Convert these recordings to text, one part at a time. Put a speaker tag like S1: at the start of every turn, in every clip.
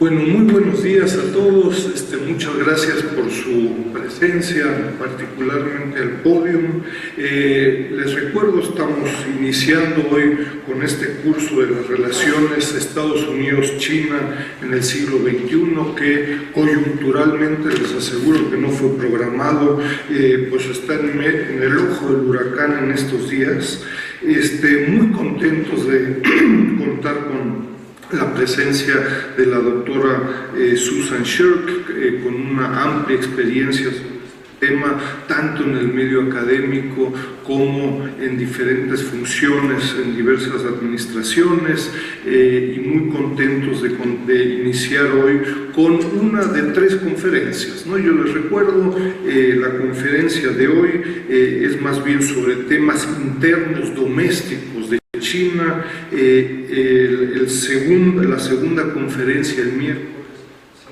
S1: Bueno, muy buenos días a todos. Muchas gracias por su presencia, particularmente al podio. Les recuerdo, estamos iniciando hoy con este curso de las relaciones Estados Unidos-China en el siglo XXI, que coyunturalmente, les aseguro que no fue programado, pues está en el ojo del huracán en estos días. Muy contentos de contar con la presencia de la doctora Susan Shirk, con una amplia experiencia sobre el tema, tanto en el medio académico como en diferentes funciones en diversas administraciones, y muy contentos de iniciar hoy con una de 3 conferencias, ¿no? Yo les recuerdo, la conferencia de hoy es más bien sobre temas internos, domésticos de China. La segunda conferencia el miércoles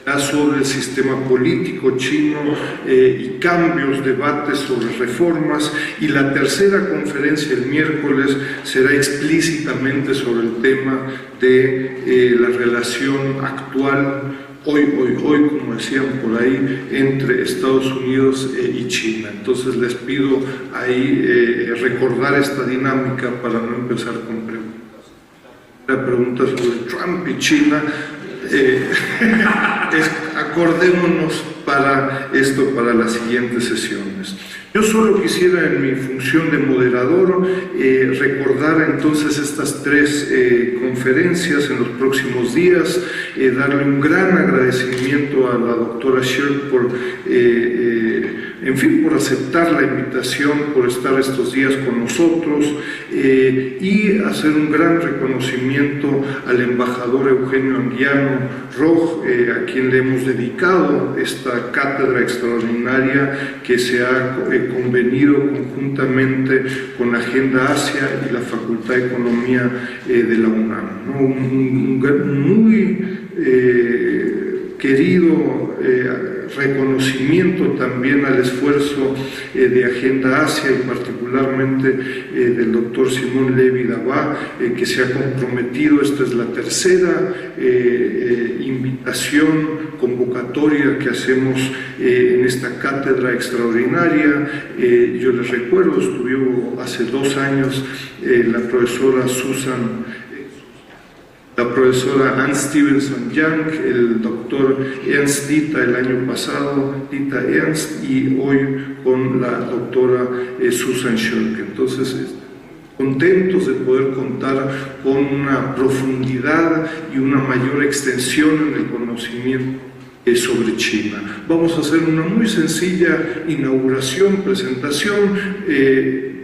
S1: será sobre el sistema político chino y cambios, debates sobre reformas, y la tercera conferencia el miércoles será explícitamente sobre el tema de la relación actual, hoy, como decían por ahí, entre Estados Unidos y China. Entonces les pido ahí recordar esta dinámica para no empezar con preguntas. La pregunta sobre Trump y China, acordémonos para esto, para las siguientes sesiones. Yo solo quisiera, en mi función de moderador, recordar entonces estas 3 conferencias en los próximos días, darle un gran agradecimiento a la doctora Shirk por, por aceptar la invitación, por estar estos días con nosotros, y hacer un gran reconocimiento al embajador Eugenio Anguiano, Roch, a quien le hemos dedicado esta cátedra extraordinaria que se ha convenido conjuntamente con la Agenda Asia y la Facultad de Economía de la UNAM, ¿no? Un muy querido reconocimiento también al esfuerzo de Agenda Asia y particularmente del doctor Simón Levi Dabá, que se ha comprometido. Esta es la tercera invitación, convocatoria que hacemos en esta cátedra extraordinaria. Yo les recuerdo, estuvo hace 2 años la profesora Ann Stevenson Young, el doctor Ernst Dita el año pasado, Dita Ernst, y hoy con la doctora Susan Shirk. Entonces, contentos de poder contar con una profundidad y una mayor extensión en el conocimiento sobre China. Vamos a hacer una muy sencilla inauguración, presentación.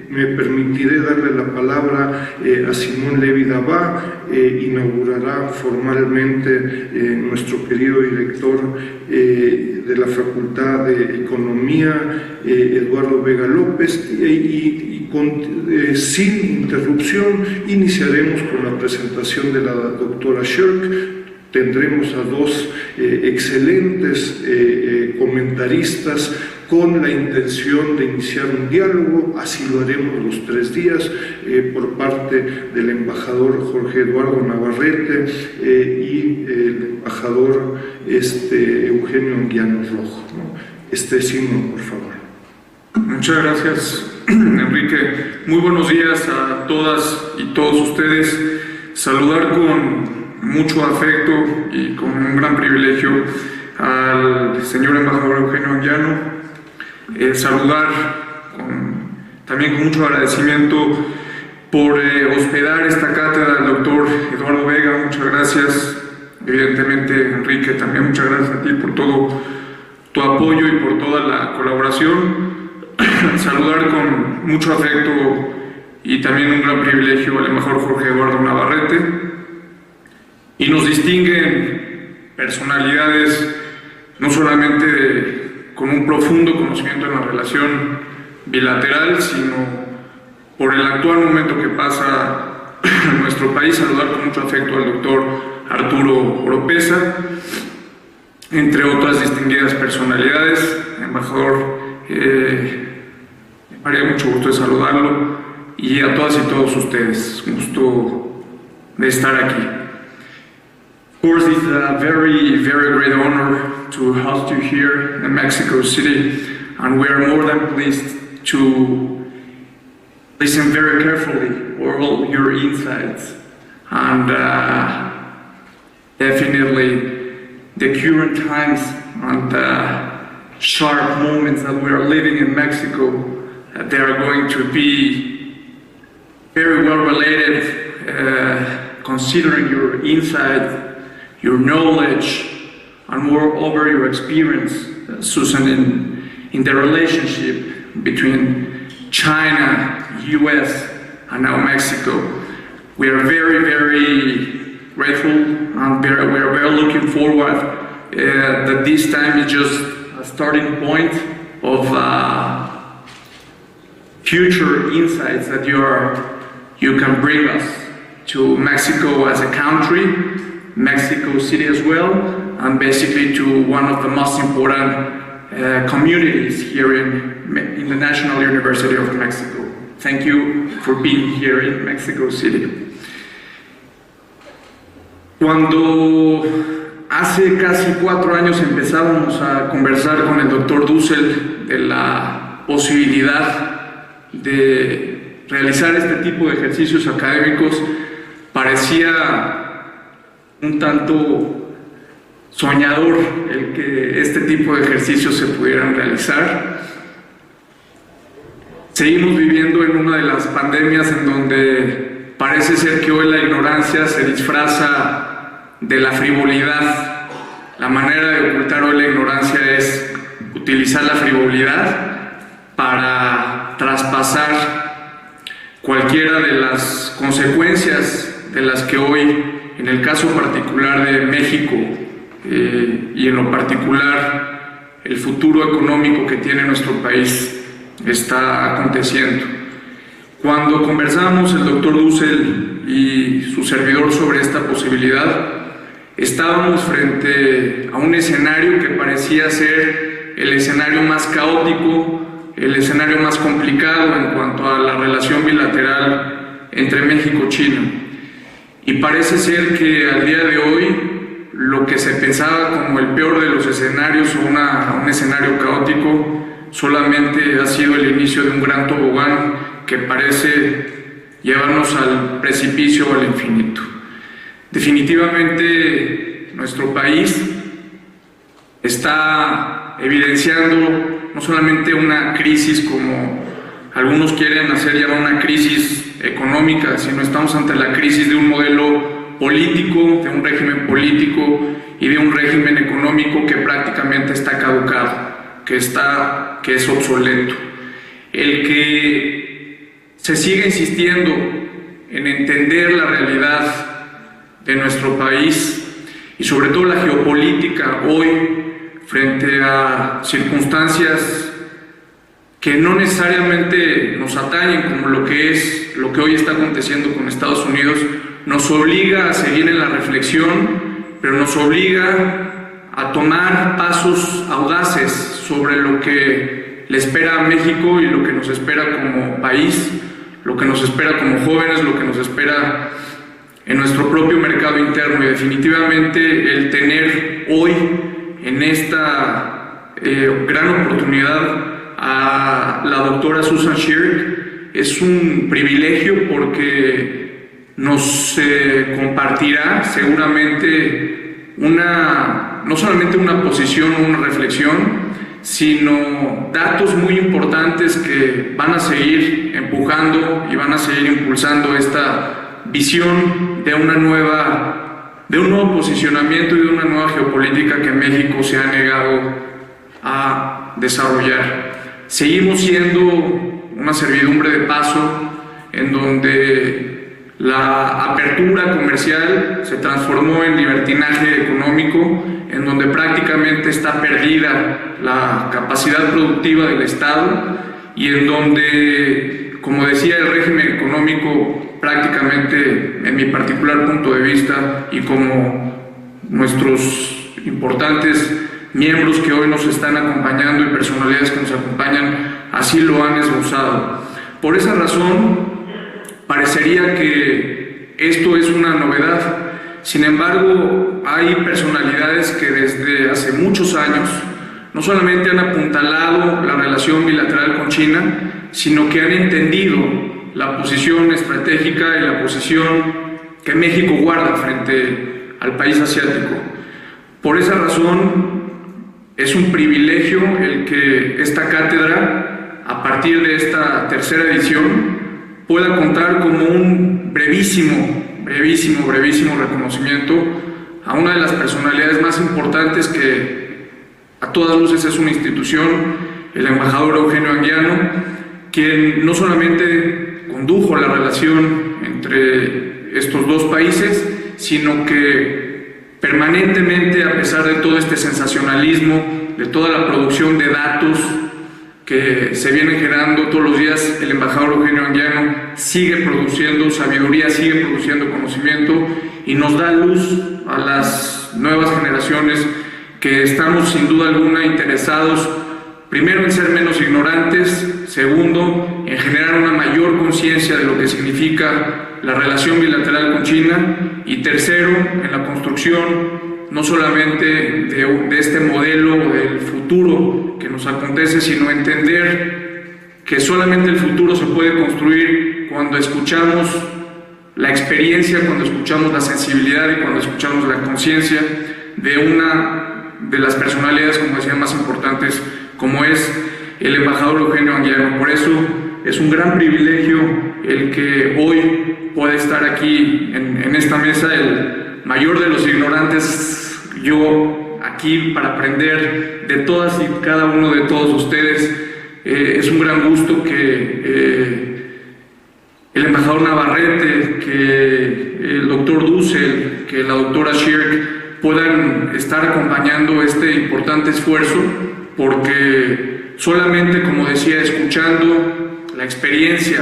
S1: Me permitiré darle la palabra a Simón Levi Dabá. Inaugurará formalmente nuestro querido director de la Facultad de Economía, Eduardo Vega López, y sin interrupción iniciaremos con la presentación de la doctora Shirk. Tendremos a 2 excelentes comentaristas con la intención de iniciar un diálogo. Así lo haremos los 3 días, por parte del embajador Jorge Eduardo Navarrete y el embajador Eugenio Anguiano Roch, ¿no? Simón, por favor.
S2: Muchas gracias, Enrique. Muy buenos días a todas y todos ustedes. Saludar con mucho afecto y con un gran privilegio al señor embajador Eugenio Anguiano. Saludar también con mucho agradecimiento por hospedar esta cátedra al doctor Eduardo Vega. Muchas gracias. Evidentemente, Enrique, también muchas gracias a ti por todo tu apoyo y por toda la colaboración. Saludar con mucho afecto y también un gran privilegio al embajador Jorge Eduardo Navarrete. Y nos distinguen personalidades no solamente con un profundo conocimiento de la relación bilateral, sino por el actual momento que pasa en nuestro país. Saludar con mucho afecto al doctor Arturo Oropesa, entre otras distinguidas personalidades. Embajador, me haría mucho gusto de saludarlo, y a todas y todos ustedes, gusto de estar aquí. course, it's a very, very great honor to host you here in Mexico City, and we are more than pleased to listen very carefully all your insights, and definitely the current times and sharp moments that we are living in Mexico, they are going to be very well related, considering your insight, your knowledge, and moreover your experience, Susan, in the relationship between China, US, and now Mexico. We are very, very grateful, and we are very looking forward that this time is just a starting point of future insights that you can bring us to Mexico as a country, Mexico City as well, and basically to one of the most important communities here in the National University of Mexico. Thank you for being here in Mexico City. Cuando hace casi 4 años empezábamos a conversar con el doctor Dussel de la posibilidad de realizar este tipo de ejercicios académicos, parecía un tanto soñador el que este tipo de ejercicios se pudieran realizar. Seguimos viviendo en una de las pandemias en donde parece ser que hoy la ignorancia se disfraza de la frivolidad. La manera de ocultar hoy la ignorancia es utilizar la frivolidad para traspasar cualquiera de las consecuencias de las que hoy, en el caso particular de México y en lo particular el futuro económico que tiene nuestro país, está aconteciendo. Cuando conversamos el doctor Dussel y su servidor sobre esta posibilidad, estábamos frente a un escenario que parecía ser el escenario más caótico, el escenario más complicado en cuanto a la relación bilateral entre México y China. Y parece ser que al día de hoy lo que se pensaba como el peor de los escenarios o un escenario caótico solamente ha sido el inicio de un gran tobogán que parece llevarnos al precipicio o al infinito. Definitivamente nuestro país está evidenciando no solamente una crisis como algunos quieren hacer llamar una crisis económica, sino estamos ante la crisis de un modelo político, de un régimen político y de un régimen económico que prácticamente está caducado, que es obsoleto. El que se siga insistiendo en entender la realidad de nuestro país y sobre todo la geopolítica hoy frente a circunstancias que no necesariamente nos atañen, como lo que hoy está aconteciendo con Estados Unidos, nos obliga a seguir en la reflexión, pero nos obliga a tomar pasos audaces sobre lo que le espera a México y lo que nos espera como país, lo que nos espera como jóvenes, lo que nos espera en nuestro propio mercado interno. Y definitivamente el tener hoy en esta gran oportunidad a la doctora Susan Shirk es un privilegio porque nos compartirá seguramente no solamente una posición o una reflexión, sino datos muy importantes que van a seguir empujando y van a seguir impulsando esta visión de un nuevo posicionamiento y de una nueva geopolítica que México se ha negado a desarrollar. Seguimos siendo una servidumbre de paso en donde la apertura comercial se transformó en libertinaje económico, en donde prácticamente está perdida la capacidad productiva del Estado y en donde, como decía, el régimen económico prácticamente, en mi particular punto de vista y como nuestros importantes miembros que hoy nos están acompañando y personalidades que nos acompañan, así lo han esbozado. Por esa razón, parecería que esto es una novedad, Sin embargo, hay personalidades que desde hace muchos años no solamente han apuntalado la relación bilateral con China, sino que han entendido la posición estratégica y la posición que México guarda frente al país asiático. Por esa razón, es un privilegio el que esta cátedra, a partir de esta tercera edición, pueda contar como un brevísimo reconocimiento a una de las personalidades más importantes que a todas luces es una institución, el embajador Eugenio Anguiano, quien no solamente condujo la relación entre estos dos países, sino que permanentemente, a pesar de todo este sensacionalismo, de toda la producción de datos que se vienen generando todos los días, el embajador Eugenio Anguiano sigue produciendo sabiduría, sigue produciendo conocimiento y nos da luz a las nuevas generaciones que estamos sin duda alguna interesados, primero en ser menos ignorantes, segundo, en generar una mayor conciencia de lo que significa la relación bilateral con China y tercero, en la construcción no solamente de este modelo del futuro que nos acontece, sino entender que solamente el futuro se puede construir cuando escuchamos la experiencia, cuando escuchamos la sensibilidad y cuando escuchamos la conciencia de una de las personalidades, como decía, más importantes, como es el embajador Eugenio Anguiano. Por eso es un gran privilegio el que hoy pueda estar aquí en esta mesa, el mayor de los ignorantes, yo aquí para aprender de todas y cada uno de todos ustedes. Es un gran gusto que el embajador Navarrete, que el doctor Dussel, que la doctora Shirk puedan estar acompañando este importante esfuerzo, porque solamente, como decía, escuchando la experiencia,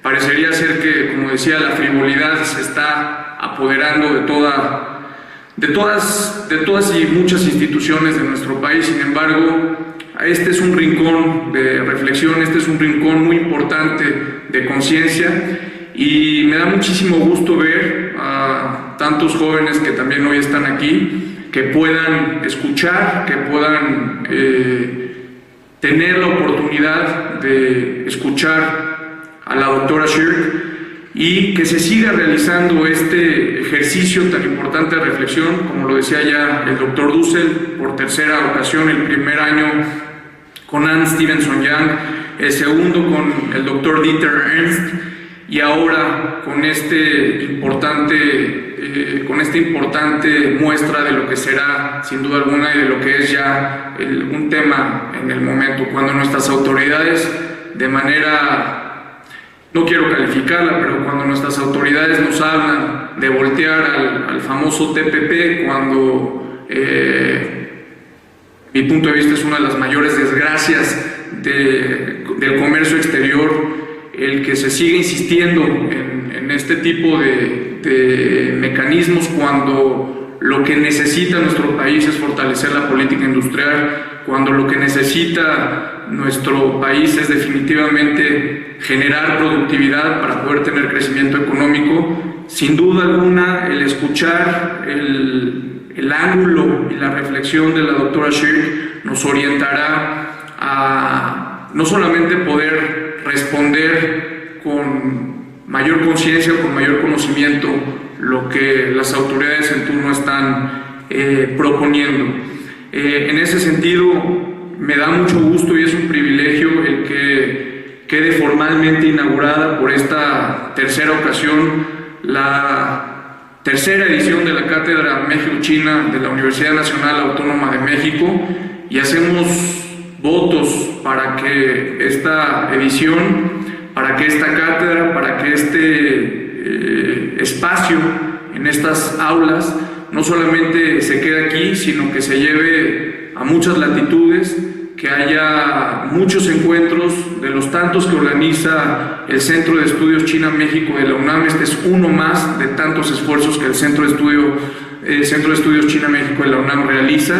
S2: parecería ser que, como decía, la frivolidad se está apoderando de todas y muchas instituciones de nuestro país. Sin embargo, este es un rincón de reflexión, este es un rincón muy importante de conciencia, y me da muchísimo gusto ver a tantos jóvenes que también hoy están aquí, que puedan escuchar, que puedan tener la oportunidad de escuchar a la doctora Shirk y que se siga realizando este ejercicio tan importante de reflexión, como lo decía ya el doctor Dussel, por tercera ocasión, el primer año con Anne Stevenson Young, el segundo con el doctor Dieter Ernst, y ahora con esta importante muestra de lo que será, sin duda alguna, y de lo que es ya un tema en el momento, cuando nuestras autoridades, de manera, no quiero calificarla, pero cuando nuestras autoridades nos hablan de voltear al famoso TPP, cuando mi punto de vista es una de las mayores desgracias del comercio exterior, el que se sigue insistiendo en este tipo de mecanismos, cuando lo que necesita nuestro país es fortalecer la política industrial, cuando lo que necesita nuestro país es definitivamente generar productividad para poder tener crecimiento económico. Sin duda alguna, el escuchar el ángulo y la reflexión de la doctora Shirk nos orientará a no solamente poder responder con mayor conciencia, con mayor conocimiento, lo que las autoridades en turno están proponiendo. En ese sentido, me da mucho gusto y es un privilegio el que quede formalmente inaugurada por esta tercera ocasión la tercera edición de la Cátedra México-China de la Universidad Nacional Autónoma de México, y hacemos votos para que esta edición, para que esta cátedra, para que este espacio en estas aulas no solamente se quede aquí, sino que se lleve a muchas latitudes, que haya muchos encuentros de los tantos que organiza el Centro de Estudios China-México de la UNAM. Este es uno más de tantos esfuerzos que el Centro de Estudios el Centro de Estudios China-México de la UNAM realiza,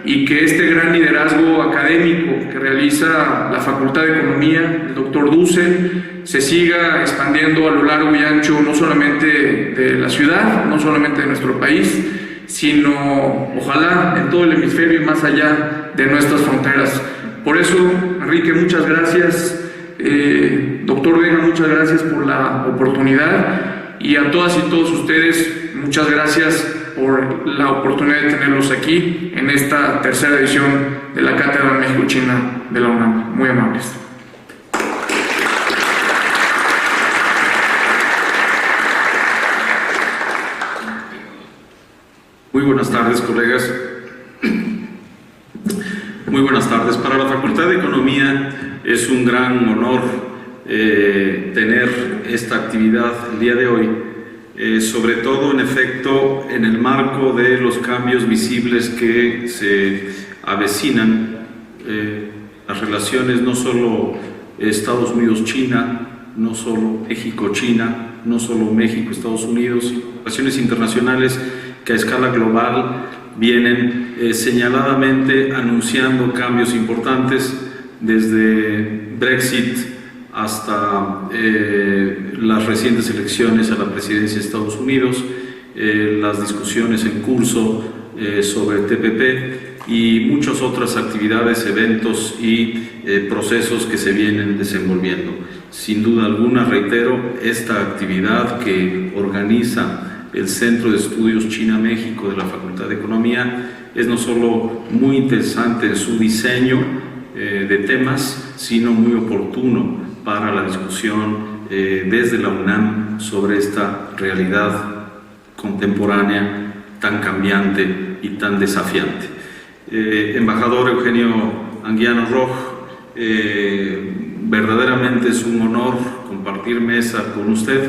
S2: y que este gran liderazgo académico que realiza la Facultad de Economía, el doctor Dussel, se siga expandiendo a lo largo y ancho, no solamente de la ciudad, no solamente de nuestro país, sino ojalá en todo el hemisferio y más allá de nuestras fronteras. Por eso, Enrique, muchas gracias. Doctor Vega, muchas gracias por la oportunidad, y a todas y todos ustedes, muchas gracias por la oportunidad de tenerlos aquí en esta tercera edición de la Cátedra México-China de la UNAM. Muy amables.
S3: Muy buenas tardes, colegas. Muy buenas tardes. Para la Facultad de Economía es un gran honor tener esta actividad el día de hoy, sobre todo en efecto en el marco de los cambios visibles que se avecinan, las relaciones no solo Estados Unidos-China, no solo México-China, no solo México-Estados Unidos, relaciones internacionales que a escala global vienen señaladamente anunciando cambios importantes, desde Brexit hasta las recientes elecciones a la presidencia de Estados Unidos, las discusiones en curso sobre el TPP y muchas otras actividades, eventos y procesos que se vienen desenvolviendo. Sin duda alguna, reitero, esta actividad que organiza el Centro de Estudios China-México de la Facultad de Economía es no solo muy interesante en su diseño de temas, sino muy oportuno para la discusión desde la UNAM sobre esta realidad contemporánea tan cambiante y tan desafiante. Embajador Eugenio Anguiano Roch, verdaderamente es un honor compartir mesa con usted.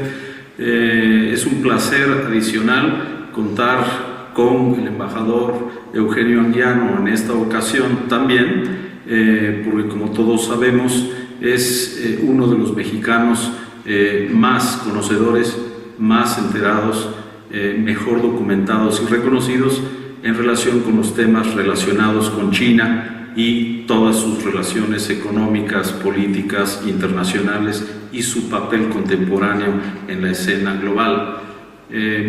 S3: Es un placer adicional contar con el embajador Eugenio Anguiano en esta ocasión también, porque como todos sabemos es uno de los mexicanos más conocedores, más enterados, mejor documentados y reconocidos en relación con los temas relacionados con China y todas sus relaciones económicas, políticas, internacionales y su papel contemporáneo en la escena global.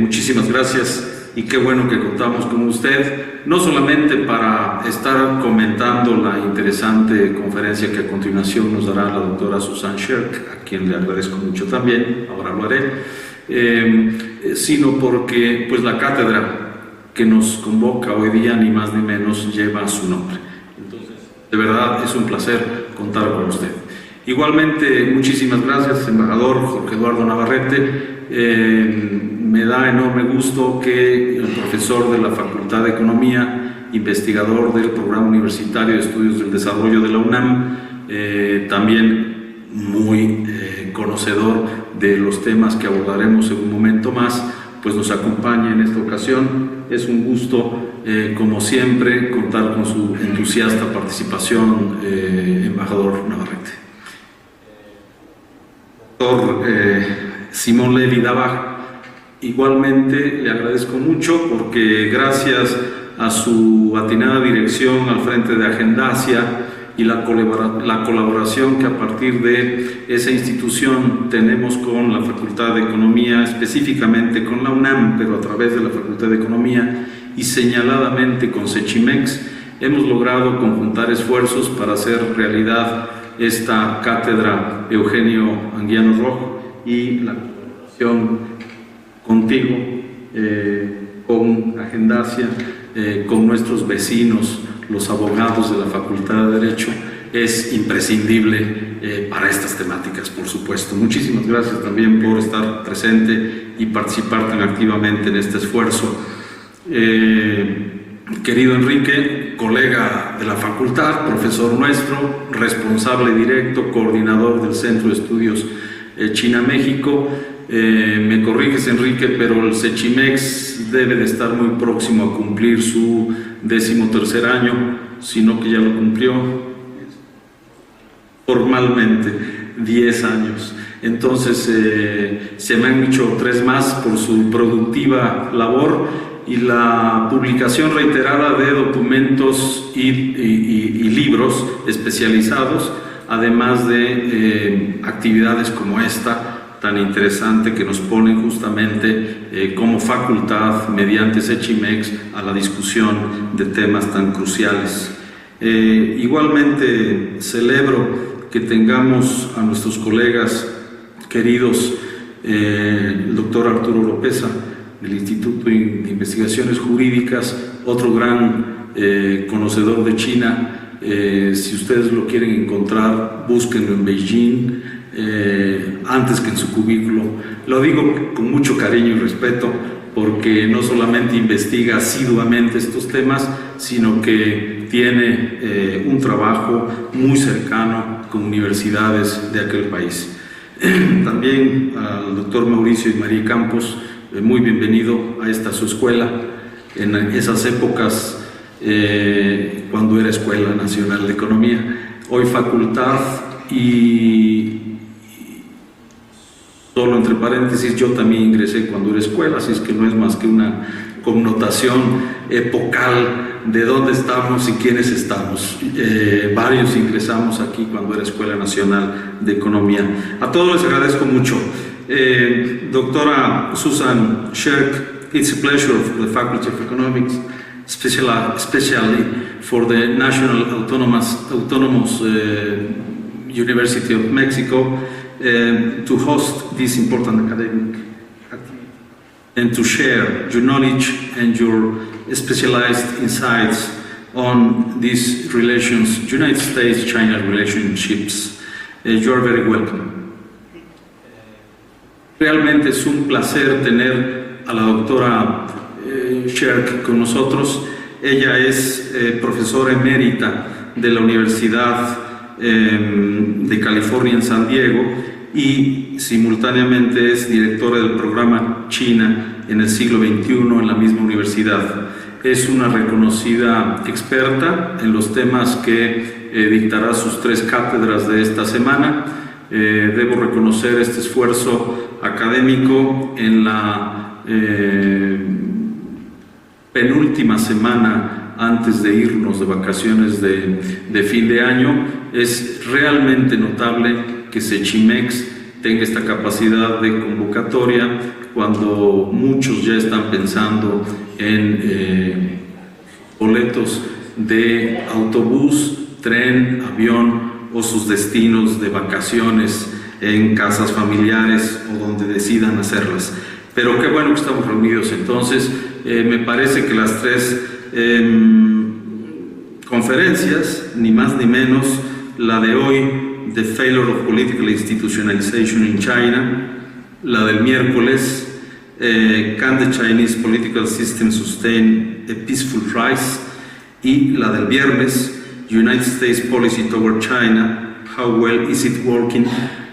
S3: Muchísimas gracias y qué bueno que contamos con usted, no solamente para estar comentando la interesante conferencia que a continuación nos dará la doctora Susan Shirk, a quien le agradezco mucho también, ahora lo haré, sino porque pues la cátedra que nos convoca hoy día ni más ni menos lleva su nombre. De verdad es un placer contar con usted. Igualmente, muchísimas gracias, embajador Jorge Eduardo Navarrete. Me da enorme gusto que el profesor de la Facultad de Economía, investigador del Programa Universitario de Estudios del Desarrollo de la UNAM, también muy conocedor de los temas que abordaremos en un momento más, pues nos acompañe en esta ocasión. Es un gusto, como siempre, contar con su entusiasta participación, embajador Navarrete. Doctor Simón Levi Dabaj, igualmente le agradezco mucho porque gracias a su atinada dirección al frente de Agendacia y la colaboración que a partir de esa institución tenemos con la Facultad de Economía, específicamente con la UNAM, pero a través de la Facultad de Economía y señaladamente con Cechimex, hemos logrado conjuntar esfuerzos para hacer realidad esta cátedra Eugenio Anguiano Roch y la colaboración contigo, con Agendacia, con nuestros vecinos, los abogados de la Facultad de Derecho, es imprescindible para estas temáticas, por supuesto. Muchísimas gracias también por estar presente y participar tan activamente en este esfuerzo. Querido Enrique, colega de la Facultad, profesor nuestro, responsable directo, coordinador del Centro de Estudios China-México, me corriges, Enrique, pero el Cechimex debe de estar muy próximo a cumplir su 13º año, sino que ya lo cumplió formalmente 10 años. Entonces se me han hecho 3 más por su productiva labor y la publicación reiterada de documentos y libros especializados, además de actividades como esta tan interesante que nos pone justamente como facultad mediante Cechimex a la discusión de temas tan cruciales. Igualmente celebro que tengamos a nuestros colegas queridos, el doctor Arturo Lopeza del Instituto de Investigaciones Jurídicas, otro gran conocedor de China. Si ustedes lo quieren encontrar, búsquenlo en Beijing, antes que en su cubículo. Lo digo con mucho cariño y respeto, porque no solamente investiga asiduamente estos temas, sino que tiene un trabajo muy cercano con universidades de aquel país. También al doctor Mauricio y María Campos, muy bienvenido a esta su escuela, en esas épocas cuando era Escuela Nacional de Economía, hoy Facultad, y solo entre paréntesis, yo también ingresé cuando era escuela, así es que no es más que una connotación epocal de dónde estamos y quiénes estamos. Varios ingresamos aquí cuando era Escuela Nacional de Economía. A todos les agradezco mucho. Doctora Susan Shirk, it's a pleasure for the Faculty of Economics, especially for the National Autonomous University of Mexico, to host this important academic activity and to share your knowledge and your specialized insights on these relations, United States-China relationships. You are very welcome. Realmente es un placer tener a la doctora Shirk con nosotros. Ella es profesora emérita de la Universidad de California en San Diego y simultáneamente es directora del programa China en el siglo XXI en la misma universidad. Es una reconocida experta en los temas que dictará sus 3 cátedras de esta semana. Debo reconocer este esfuerzo académico en la penúltima semana antes de irnos de vacaciones de fin de año. Es realmente notable que Cechimex tenga esta capacidad de convocatoria cuando muchos ya están pensando en boletos de autobús, tren, avión o sus destinos de vacaciones en casas familiares o donde decidan hacerlas. Pero qué bueno que estamos reunidos entonces. Me parece que las 3 conferencias, ni más ni menos, la de hoy, The Failure of Political Institutionalization in China, la del miércoles, Can the Chinese Political System Sustain a Peaceful Rise, y la del viernes, United States Policy Toward China, How Well Is It Working,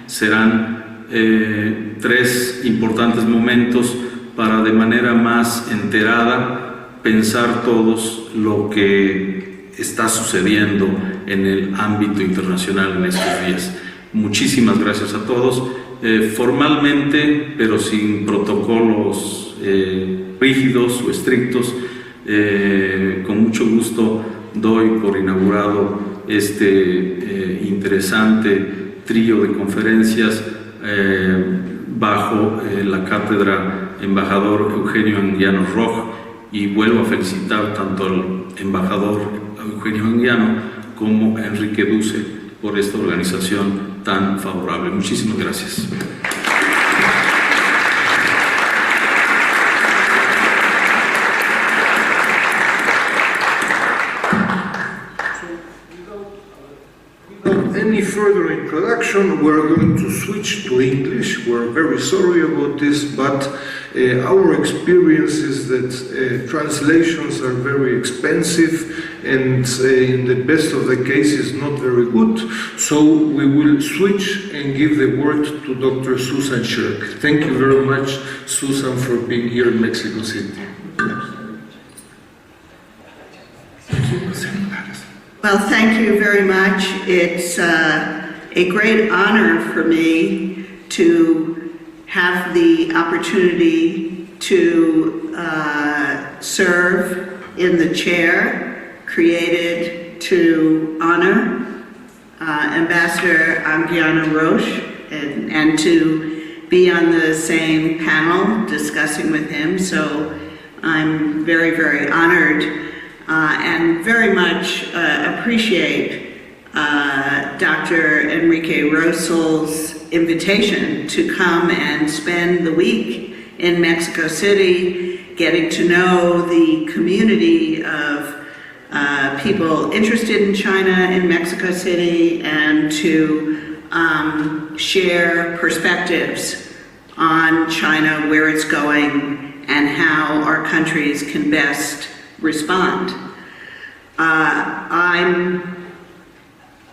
S3: serán 3 importantes momentos para de manera más enterada pensar todos lo que está sucediendo en el ámbito internacional en estos días. Muchísimas gracias a todos. Formalmente, pero sin protocolos rígidos o estrictos, con mucho gusto doy por inaugurado este interesante trío de conferencias bajo la cátedra embajador Eugenio Anguiano Roch, y vuelvo a felicitar tanto al embajador Eugenio Anguiano como a Enrique Duce por esta organización tan favorable. Muchísimas gracias.
S1: Any further introduction, we're going to switch to English. We're very sorry about this, but our experience is that translations are very expensive and in the best of the cases not very good. So we will switch and give the word to Dr. Susan Shirk. Thank you very much, Susan, for being here in Mexico City.
S4: Well, thank you very much. It's a great honor for me to have the opportunity to serve in the chair created to honor Ambassador Anguiano Roch and to be on the same panel discussing with him. So I'm very, very honored and very much appreciate Dr. Enrique Rosel's invitation to come and spend the week in Mexico City, getting to know the community of people interested in China in Mexico City, and to share perspectives on China, where it's going, and how our countries can best respond. I'm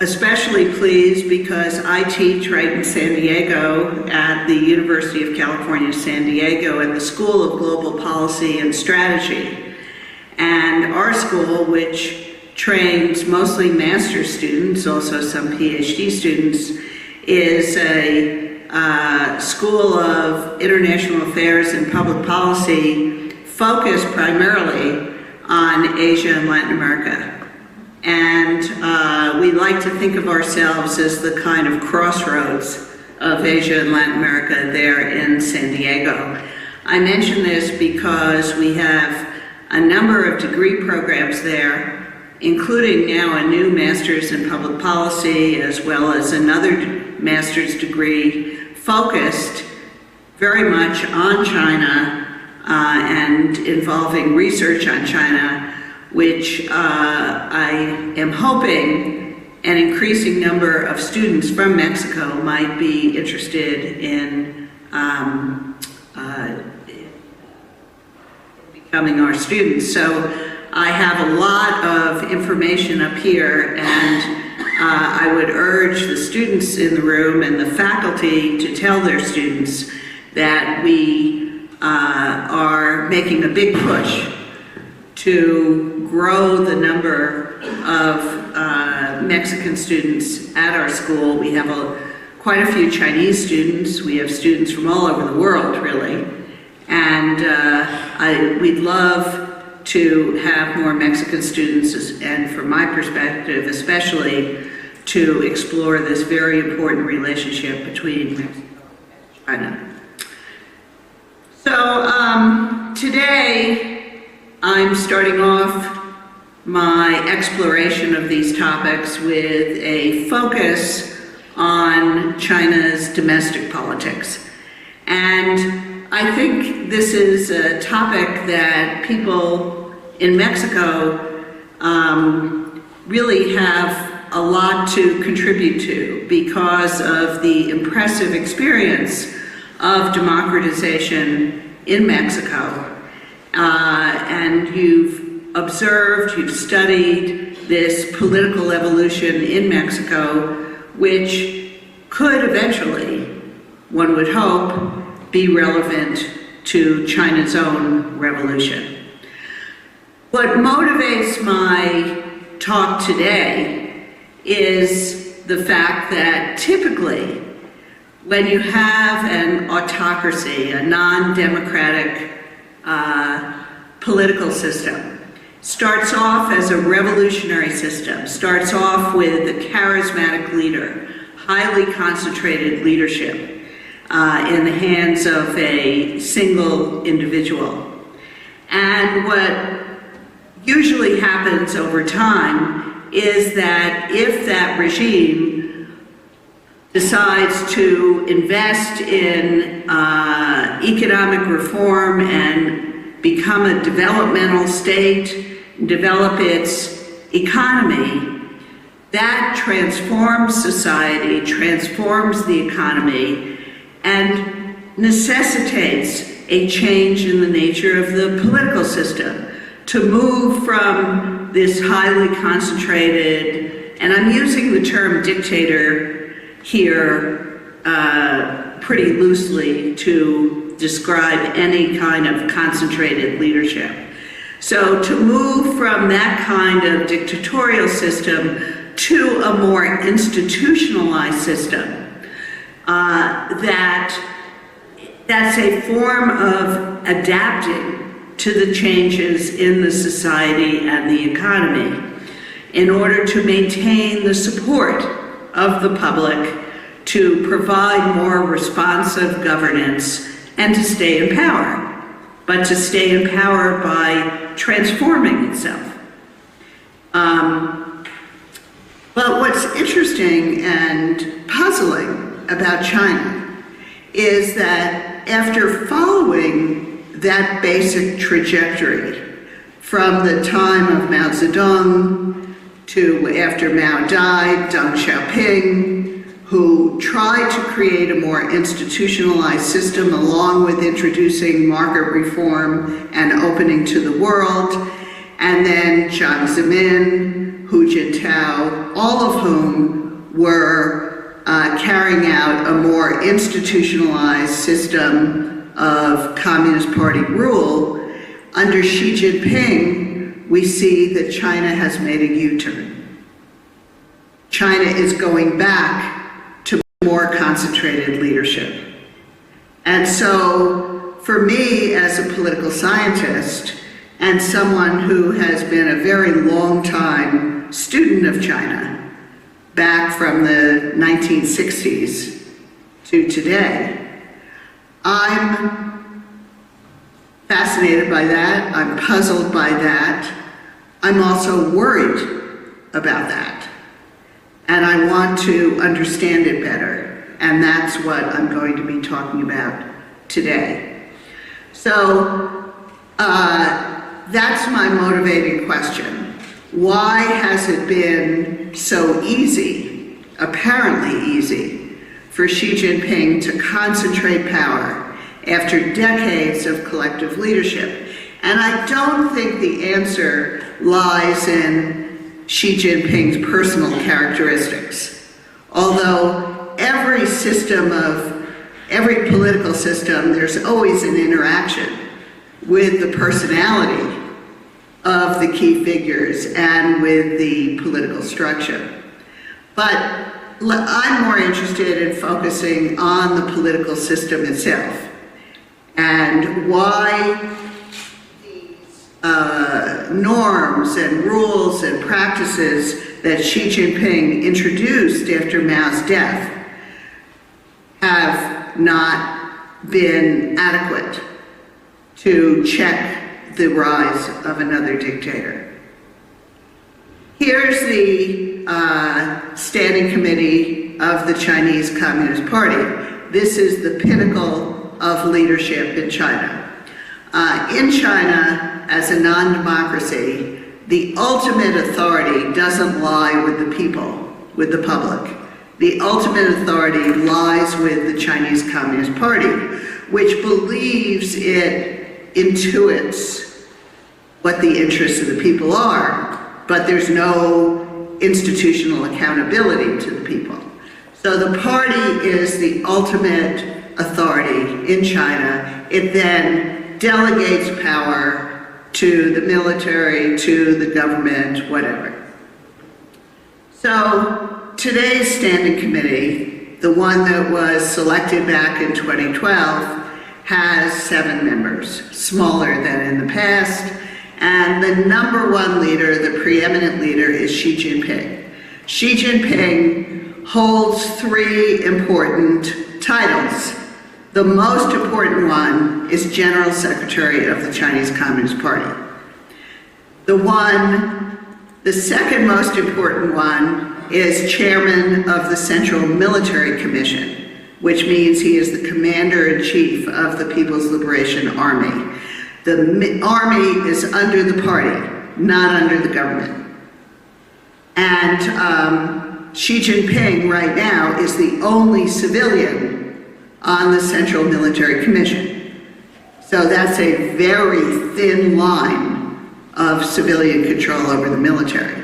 S4: especially pleased because I teach right in San Diego at the University of California, San Diego, at the School of Global Policy and Strategy. And our school, which trains mostly master's students, also some PhD students, is a school of international affairs and public policy focused primarily on Asia and Latin America. And we like to think of ourselves as the kind of crossroads of Asia and Latin America there in San Diego. I mention this because we have a number of degree programs there, including now a new master's in public policy, as well as another master's degree focused very much on China and involving research on China, which I am hoping an increasing number of students from Mexico might be interested in becoming our students. So I have a lot of information up here, and I would urge the students in the room and the faculty to tell their students that we are making a big push to grow the number of Mexican students at our school. We have quite a few Chinese students. We have students from all over the world, really. And we'd love to have more Mexican students, and from my perspective especially, to explore this very important relationship between Mexico and China. So today I'm starting off my exploration of these topics with a focus on China's domestic politics. And I think this is a topic that people in Mexico really have a lot to contribute to because of the impressive experience of democratization in Mexico. And you've observed, you've studied this political evolution in Mexico, which could eventually, one would hope, be relevant to China's own revolution. What motivates my talk today is the fact that typically when you have an autocracy, a non-democratic political system, starts off as a revolutionary system, starts off with a charismatic leader, highly concentrated leadership, in the hands of a single individual. And what usually happens over time is that if that regime decides to invest in economic reform and become a developmental state, develop its economy, that transforms society, transforms the economy, and necessitates a change in the nature of the political system to move from this highly concentrated, and I'm using the term dictator here pretty loosely to describe any kind of concentrated leadership. So to move from that kind of dictatorial system to a more institutionalized system, that's a form of adapting to the changes in the society and the economy in order to maintain the support of the public to provide more responsive governance and to stay in power, but to stay in power by transforming itself. But what's interesting and puzzling about China is that after following that basic trajectory from the time of Mao Zedong to after Mao died, Deng Xiaoping, who tried to create a more institutionalized system along with introducing market reform and opening to the world, and then Jiang Zemin, Hu Jintao, all of whom were carrying out a more institutionalized system of Communist Party rule. Under Xi Jinping, we see that China has made a U-turn. China is going back to more concentrated leadership. And so, for me as a political scientist and someone who has been a very long time student of China, back from the 1960s to today, I'm fascinated by that, I'm puzzled by that, I'm also worried about that. And I want to understand it better, and that's what I'm going to be talking about today. So, that's my motivating question. Why has it been so easy, apparently easy, for Xi Jinping to concentrate power after decades of collective leadership? And I don't think the answer lies in Xi Jinping's personal characteristics. Although every political system, there's always an interaction with the personality of the key figures and with the political structure. But I'm more interested in focusing on the political system itself and why these norms and rules and practices that Xi Jinping introduced after Mao's death have not been adequate to check the rise of another dictator. Here's the Standing Committee of the Chinese Communist Party. This is the pinnacle of leadership in China. In China, as a non-democracy, the ultimate authority doesn't lie with the people, with the public. The ultimate authority lies with the Chinese Communist Party, which believes it intuits what the interests of the people are, but there's no institutional accountability to the people. So the party is the ultimate authority in China. It then delegates power to the military, to the government, whatever. So today's Standing Committee, the one that was selected back in 2012, has 7 members, smaller than in the past, and the number one leader, the preeminent leader, is Xi Jinping. Xi Jinping holds 3 important titles. The most important one is General Secretary of the Chinese Communist Party. The second most important one is Chairman of the Central Military Commission, which means he is the Commander-in-Chief of the People's Liberation Army. The army is under the party, not under the government. And Xi Jinping right now is the only civilian on the Central Military Commission. So that's a very thin line of civilian control over the military.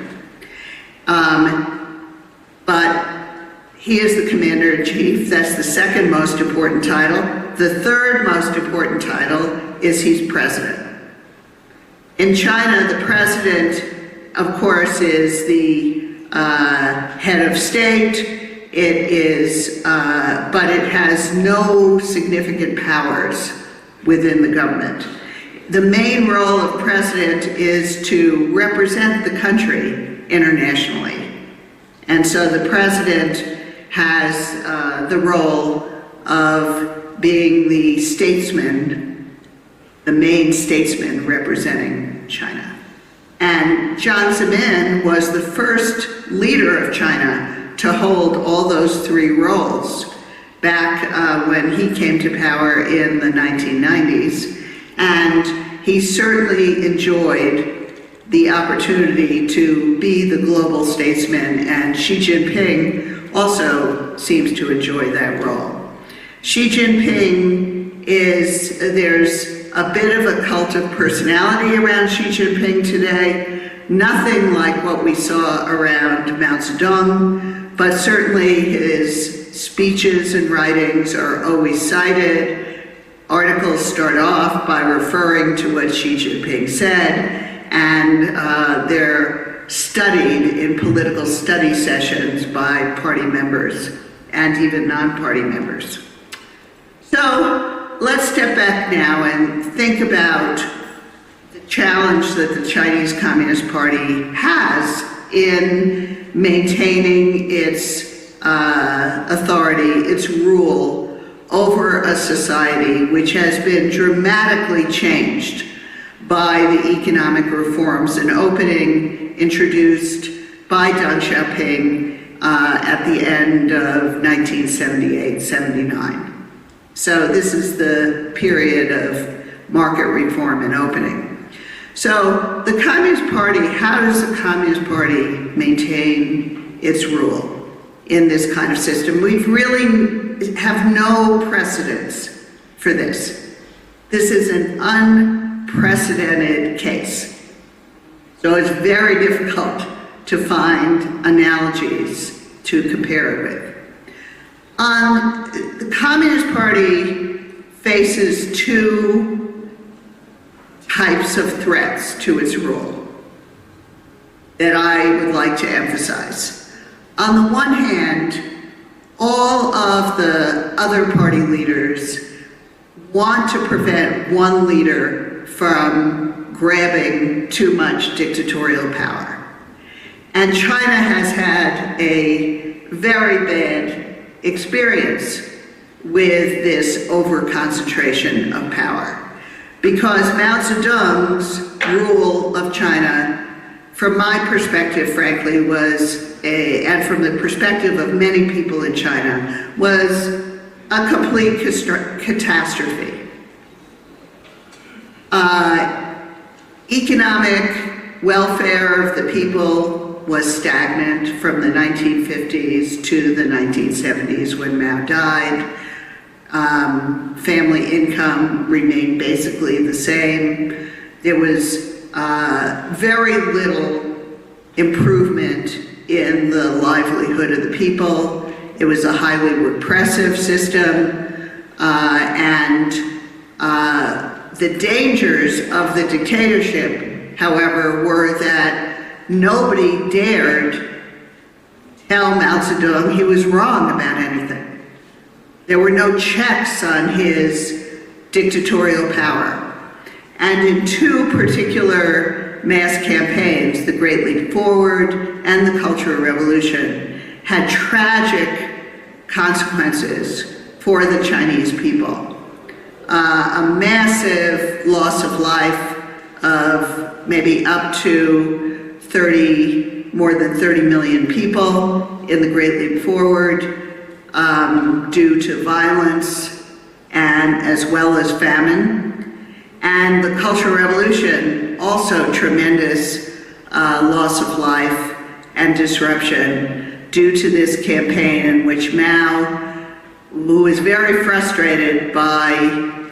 S4: But he is the Commander-in-Chief. That's the second most important title. The third most important title is he's president. In China, the president, of course, is the head of state. It is, but it has no significant powers within the government. the main role of president is to represent the country internationally. And so the president has the role of being the statesman, the main statesman representing China. And Jiang Zemin was the first leader of China to hold all those three roles back when he came to power in the 1990s. And he certainly enjoyed the opportunity to be the global statesman, and Xi Jinping also seems to enjoy that role. Xi Jinping there's a bit of a cult of personality around Xi Jinping today, nothing like what we saw around Mao Zedong, but certainly his speeches and writings are always cited. Articles start off by referring to what Xi Jinping said, and they're studied in political study sessions by party members and even non-party members. So let's step back now and think about the challenge that the Chinese Communist Party has in maintaining its authority, its rule over a society which has been dramatically changed by the economic reforms and opening introduced by Deng Xiaoping at the end of 1978-79. So this is the period of market reform and opening. So the Communist Party, how does the Communist Party maintain its rule in this kind of system? We really have no precedents for this. This is an unprecedented case. So it's very difficult to find analogies to compare it with. The Communist Party faces two types of threats to its rule that I would like to emphasize. On the one hand, all of the other party leaders want to prevent one leader from grabbing too much dictatorial power. And China has had a very bad experience with this over-concentration of power. Because Mao Zedong's rule of China, from my perspective, frankly, and from the perspective of many people in China, was a complete catastrophe. Economic welfare of the people was stagnant from the 1950s to the 1970s when Mao died. Family income remained basically the same. There was very little improvement in the livelihood of the people. It was a highly repressive system, and the dangers of the dictatorship, however, were that nobody dared tell Mao Zedong he was wrong about anything. There were no checks on his dictatorial power. And in two particular mass campaigns, the Great Leap Forward and the Cultural Revolution, had tragic consequences for the Chinese people. A massive loss of life of maybe up to more than 30 million people in the Great Leap Forward due to violence and as well as famine. And the Cultural Revolution, also tremendous loss of life and disruption due to this campaign in which Mao, who was very frustrated by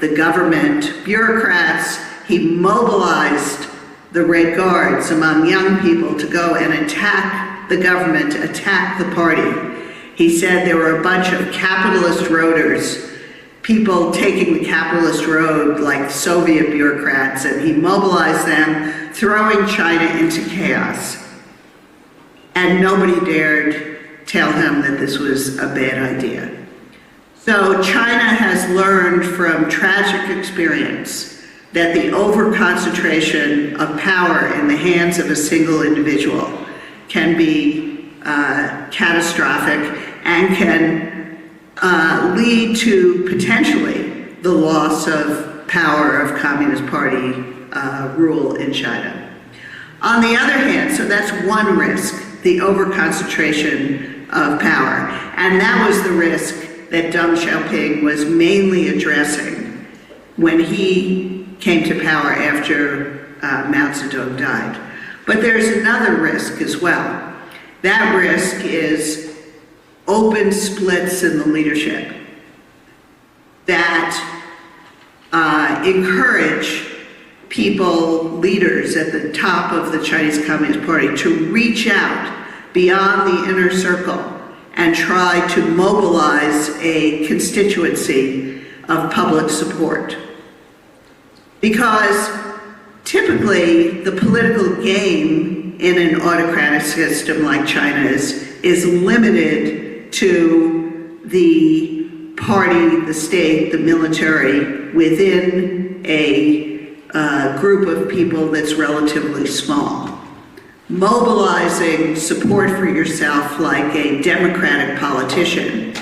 S4: the government bureaucrats, he mobilized the Red Guards among young people to go and attack the government, attack the party. He said there were a bunch of capitalist roaders, people taking the capitalist road like Soviet bureaucrats, and he mobilized them, throwing China into chaos. And nobody dared tell him that this was a bad idea. So China has learned from tragic experience that the over-concentration of power in the hands of a single individual can be catastrophic and can lead to potentially the loss of power of Communist Party rule in China. On the other hand, so that's one risk, the over-concentration of power. And that was the risk that Deng Xiaoping was mainly addressing when he came to power after Mao Zedong died. But there's another risk as well. That risk is open splits in the leadership that encourage people, leaders at the top of the Chinese Communist Party to reach out beyond the inner circle and try to mobilize a constituency of public support. Because typically the political game in an autocratic system like China's is limited to the party, the state, the military within a group of people that's relatively small. Mobilizing support for yourself like a democratic politician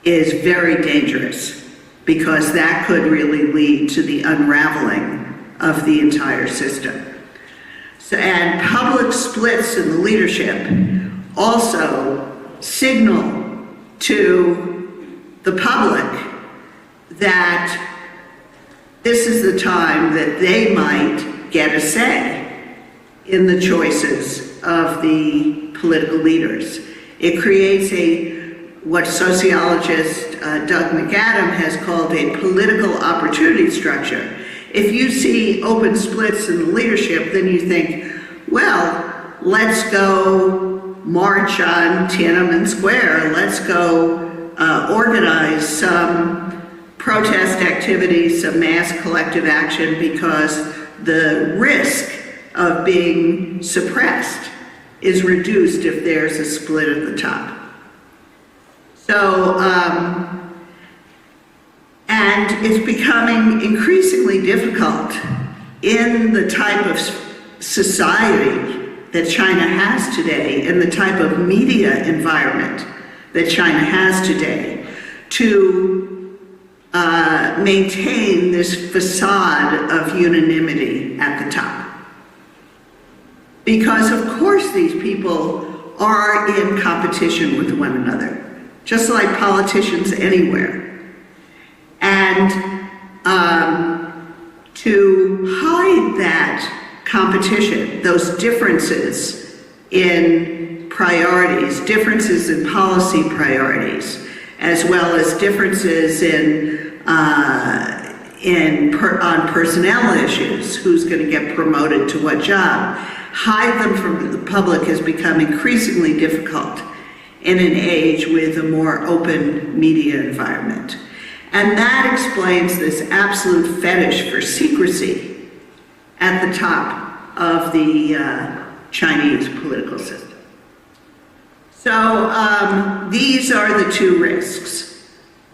S4: is very dangerous because that could really lead to the unraveling of the entire system. So, and public splits in the leadership also signal to the public that this is the time that they might get a say in the choices of the political leaders. It creates what sociologist Doug McAdam has called a political opportunity structure. If you see open splits in the leadership, then you think, well, let's go march on Tiananmen Square, let's go organize some protest activities, some mass collective action, because the risk of being suppressed is reduced if there's a split at the top. So, and it's becoming increasingly difficult in the type of society that China has today, in the type of media environment that China has today, to maintain this facade of unanimity at the top. Because of course these people are in competition with one another, just like politicians anywhere. And to hide that competition, those differences in priorities, differences in policy priorities, as well as differences on personnel issues, who's going to get promoted to what job, hide them from the public has become increasingly difficult in an age with a more open media environment. And that explains this absolute fetish for secrecy at the top of the Chinese political system. So these are the two risks.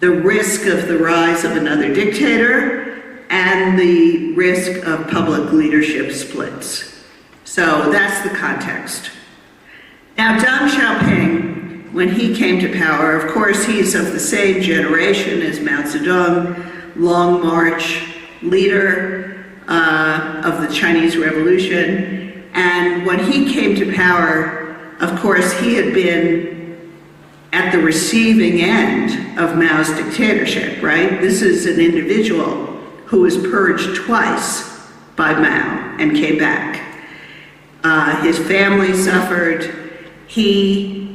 S4: The risk of the rise of another dictator and the risk of public leadership splits. So that's the context. Now, Deng Xiaoping, when he came to power, of course, he's of the same generation as Mao Zedong, Long March leader of the Chinese Revolution. And when he came to power, of course, he had been at the receiving end of Mao's dictatorship, right? This is an individual who was purged twice by Mao and came back. His family suffered. He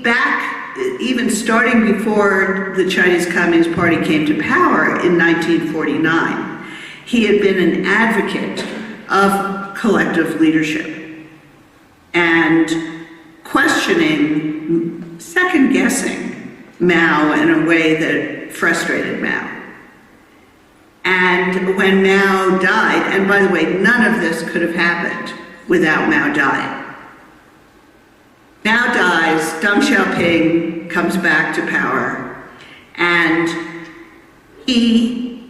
S4: back, even starting before the Chinese Communist Party came to power in 1949, he had been an advocate of collective leadership and questioning, second-guessing Mao in a way that frustrated Mao. And when Mao died, and by the way, none of this could have happened without Mao dying. Mao dies, Deng Xiaoping comes back to power, and he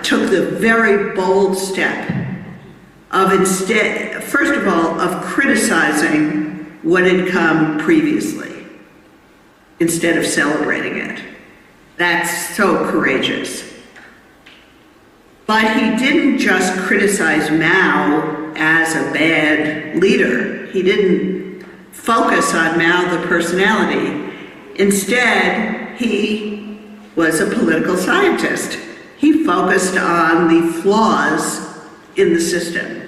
S4: took the very bold step of instead, first of all, of criticizing what had come previously instead of celebrating it. That's so courageous. But he didn't just criticize Mao as a bad leader. He didn't focus on Mao the personality. Instead, he was a political scientist. He focused on the flaws in the system.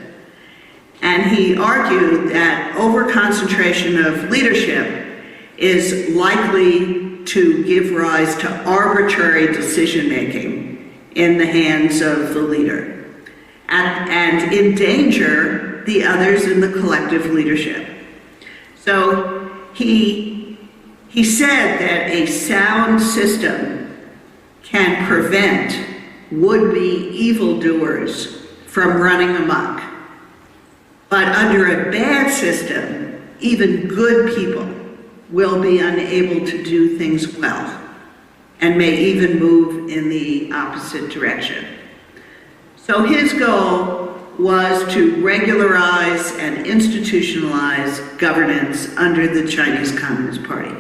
S4: And he argued that overconcentration of leadership is likely to give rise to arbitrary decision-making in the hands of the leader, and endanger the others in the collective leadership. So he said that a sound system can prevent would-be evildoers from running amok. But under a bad system, even good people will be unable to do things well and may even move in the opposite direction. So his goal was to regularize and institutionalize governance under the Chinese Communist Party.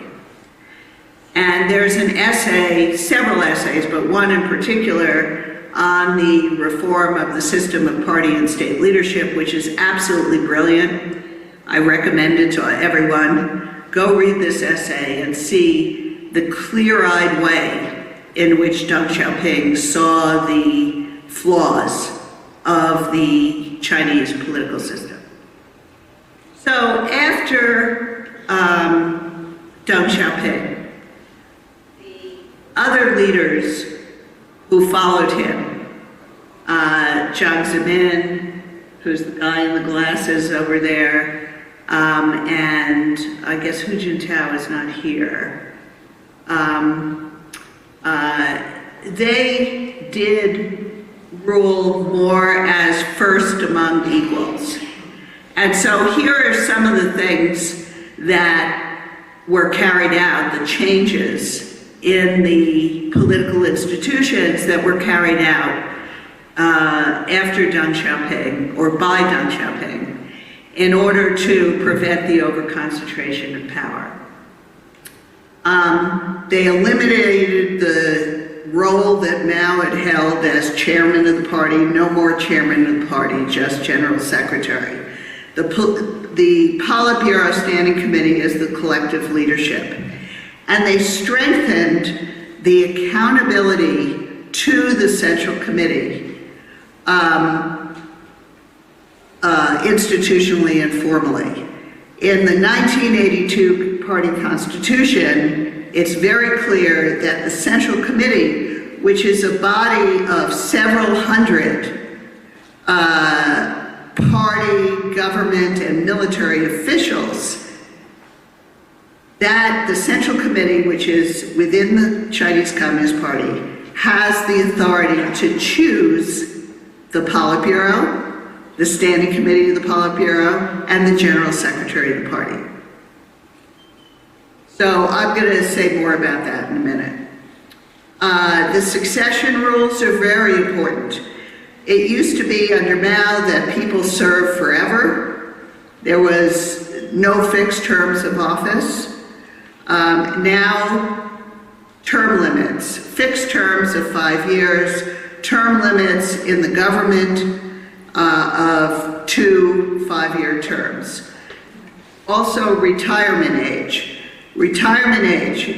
S4: And there's an essay, several essays, but one in particular, on the reform of the system of party and state leadership, which is absolutely brilliant. I recommend it to everyone. Go read this essay and see the clear-eyed way in which Deng Xiaoping saw the flaws of the Chinese political system. So after Deng Xiaoping, the other leaders who followed him, Jiang Zemin, who's the guy in the glasses over there, and I guess Hu Jintao is not here. They did rule more as first among equals. And so here are some of the things that were carried out, the changes in the political institutions that were carried out after Deng Xiaoping, or by Deng Xiaoping, in order to prevent the overconcentration of power. They eliminated the role that Mao had held as chairman of the party, no more chairman of the party, just general secretary. The Politburo Standing Committee is the collective leadership. And they strengthened the accountability to the Central Committee, institutionally and formally. In the 1982 party constitution, it's very clear that the Central Committee, which is a body of several hundred party, government, and military officials, that the Central Committee, which is within the Chinese Communist Party, has the authority to choose the Politburo, the Standing Committee of the Politburo, and the General Secretary of the party. So I'm going to say more about that in a minute. The succession rules are very important. It used to be under Mao that people served forever. There was no fixed terms of office. Now, term limits, fixed terms of 5 years, term limits in the government of 2 5-year terms. Also, retirement age. Retirement age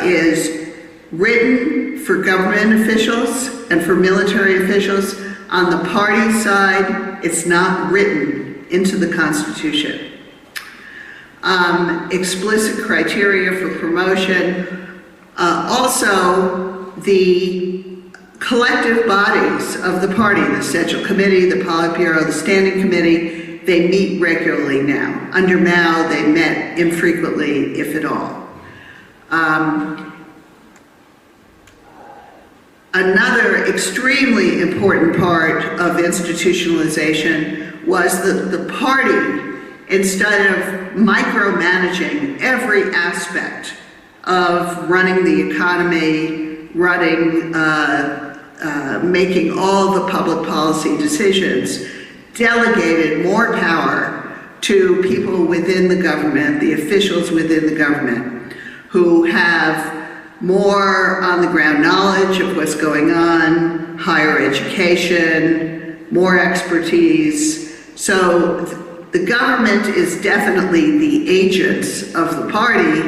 S4: is written for government officials and for military officials. On the party side, it's not written into the Constitution. Explicit criteria for promotion. Also, the collective bodies of the party, the Central Committee, the Politburo, the Standing Committee, they meet regularly now. Under Mao, they met infrequently, if at all. Another extremely important part of institutionalization was the party, instead of micromanaging every aspect of running the economy, running making all the public policy decisions, delegated more power to people within the government, the officials within the government, who have more on-the-ground knowledge of what's going on, higher education, more expertise. So the government is definitely the agents of the party,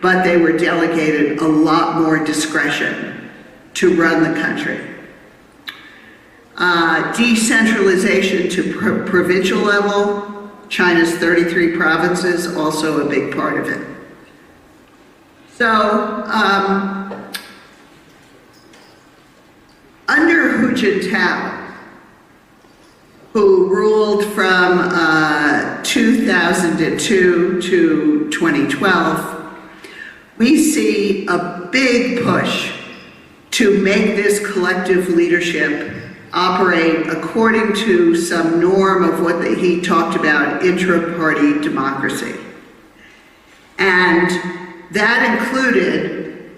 S4: but they were delegated a lot more discretion to run the country. Decentralization to provincial level, China's 33 provinces, also a big part of it. So, under Hu Jintao, who ruled from 2002 to 2012, we see a big push to make this collective leadership operate according to some norm of what he talked about, intra-party democracy. And that included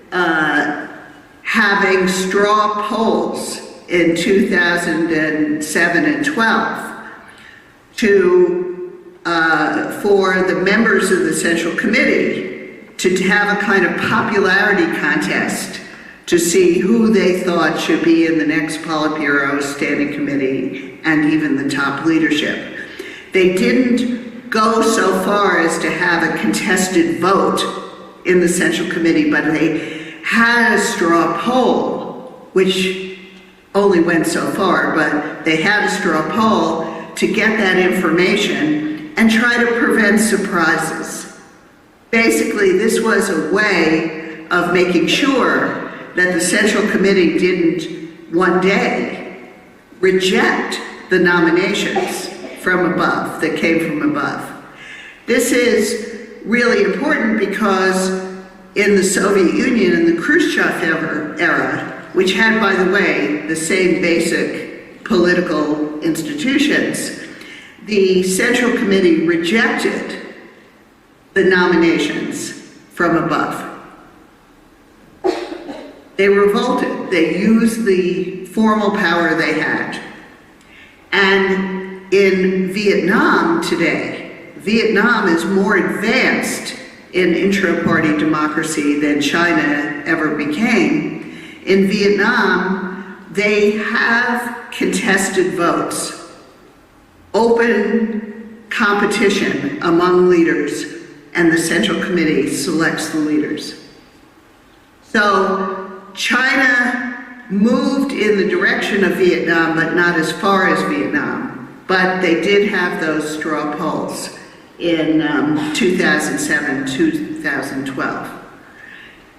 S4: having straw polls in 2007 and 12 for the members of the Central Committee to have a kind of popularity contest to see who they thought should be in the next Politburo Standing Committee and even the top leadership. They didn't go so far as to have a contested vote in the Central Committee, but they had a straw poll, which only went so far, but they had a straw poll to get that information and try to prevent surprises. Basically, this was a way of making sure that the Central Committee didn't one day reject the nominations from above, that came from above. This is really important because in the Soviet Union in the Khrushchev era, which had, by the way, the same basic political institutions, the Central Committee rejected the nominations from above. They revolted. They used the formal power they had. And in Vietnam today, Vietnam is more advanced in intra-party democracy than China ever became. In Vietnam, they have contested votes, open competition among leaders, and the Central Committee selects the leaders. So China moved in the direction of Vietnam, but not as far as Vietnam. But they did have those straw polls in 2007, 2012.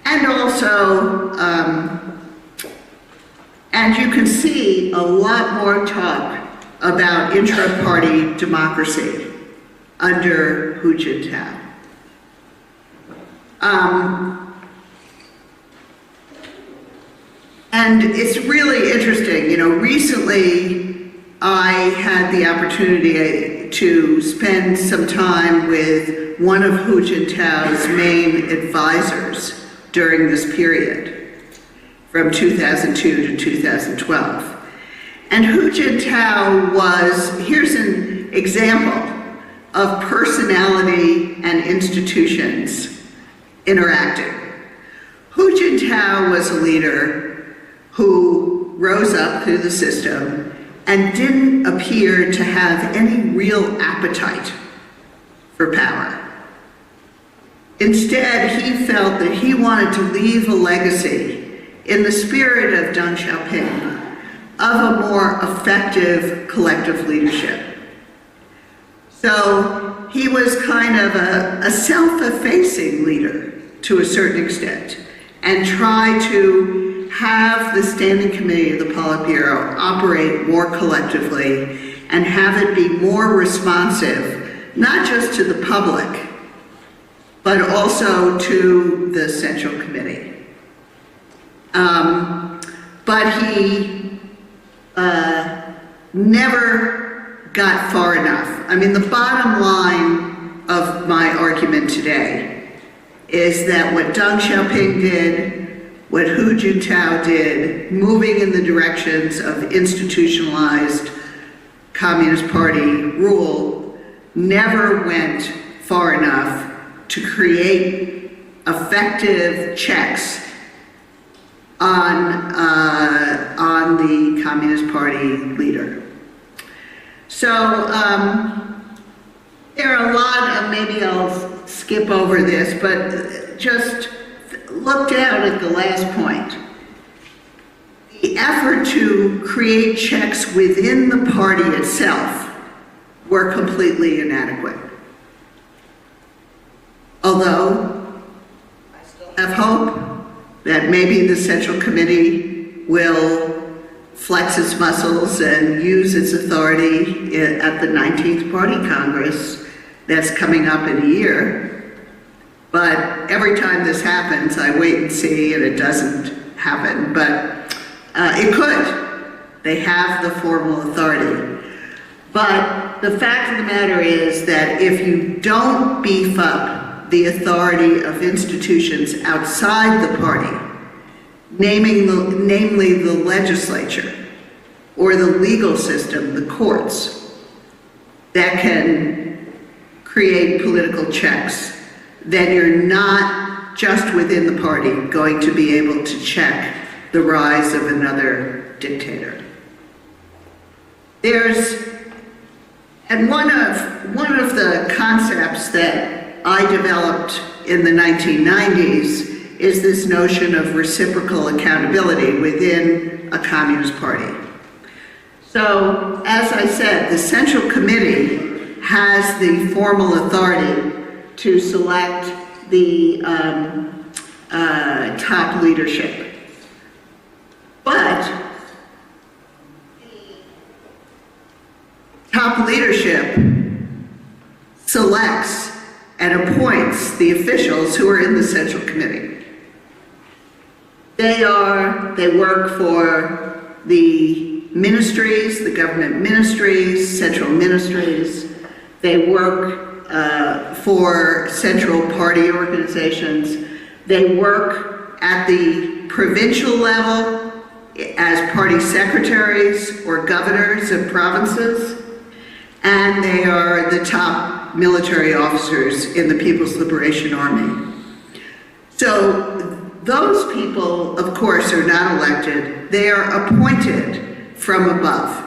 S4: And also, and you can see a lot more talk about intra-party democracy under Hu Jintao. And it's really interesting, you know, recently I had the opportunity to spend some time with one of Hu Jintao's main advisors during this period, from 2002 to 2012. And Hu Jintao was, here's an example of personality and institutions interacting. Hu Jintao was a leader who rose up through the system and didn't appear to have any real appetite for power. Instead, he felt that he wanted to leave a legacy in the spirit of Deng Xiaoping of a more effective collective leadership. So he was kind of a self-effacing leader to a certain extent, and tried to have the Standing Committee of the Politburo operate more collectively and have it be more responsive, not just to the public, but also to the Central Committee. But he never got far enough. I mean, the bottom line of my argument today is that what Deng Xiaoping did what Hu Jintao did, moving in the directions of institutionalized Communist Party rule, never went far enough to create effective checks on the Communist Party leader. So there are a lot of, maybe I'll skip over this, but just look down at the last point. The effort to create checks within the party itself were completely inadequate. Although I still have hope that maybe the Central Committee will flex its muscles and use its authority at the 19th Party Congress that's coming up in a year. But every time this happens, I wait and see, and it doesn't happen. But it could. They have the formal authority. But the fact of the matter is that if you don't beef up the authority of institutions outside the party, namely the legislature or the legal system, the courts, that can create political checks, then you're not just within the party going to be able to check the rise of another dictator. And one of the concepts that I developed in the 1990s is this notion of reciprocal accountability within a communist party. So, as I said, the Central Committee has the formal authority to select the top leadership. But top leadership selects and appoints the officials who are in the Central Committee. They work for the ministries, the government ministries, central ministries. They work for central party organizations. They work at the provincial level as party secretaries or governors of provinces, and they are the top military officers in the People's Liberation Army. So those people, of course, are not elected. They are appointed from above.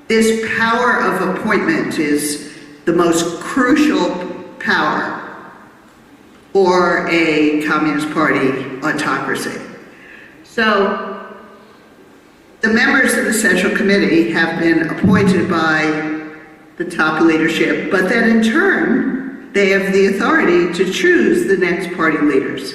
S4: This power of appointment is the most crucial power for a Communist Party autocracy. So the members of the Central Committee have been appointed by the top leadership, but then in turn, they have the authority to choose the next party leaders.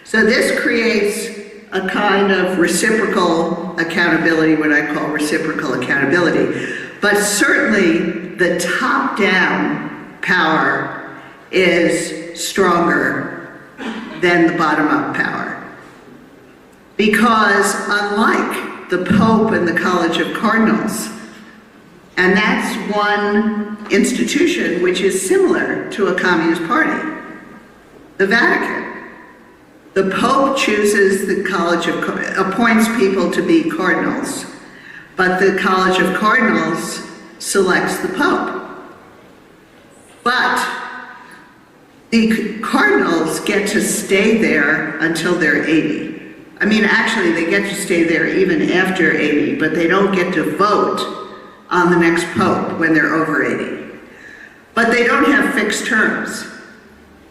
S4: So this creates a kind of reciprocal accountability, what I call reciprocal accountability. But certainly the top-down power is stronger than the bottom-up power. Because unlike the Pope and the College of Cardinals, and that's one institution which is similar to a communist party, the Vatican. The Pope chooses the appoints people to be cardinals, but the College of Cardinals selects the Pope. But the cardinals get to stay there until they're 80. I mean, actually, they get to stay there even after 80, but they don't get to vote on the next Pope when they're over 80. But they don't have fixed terms.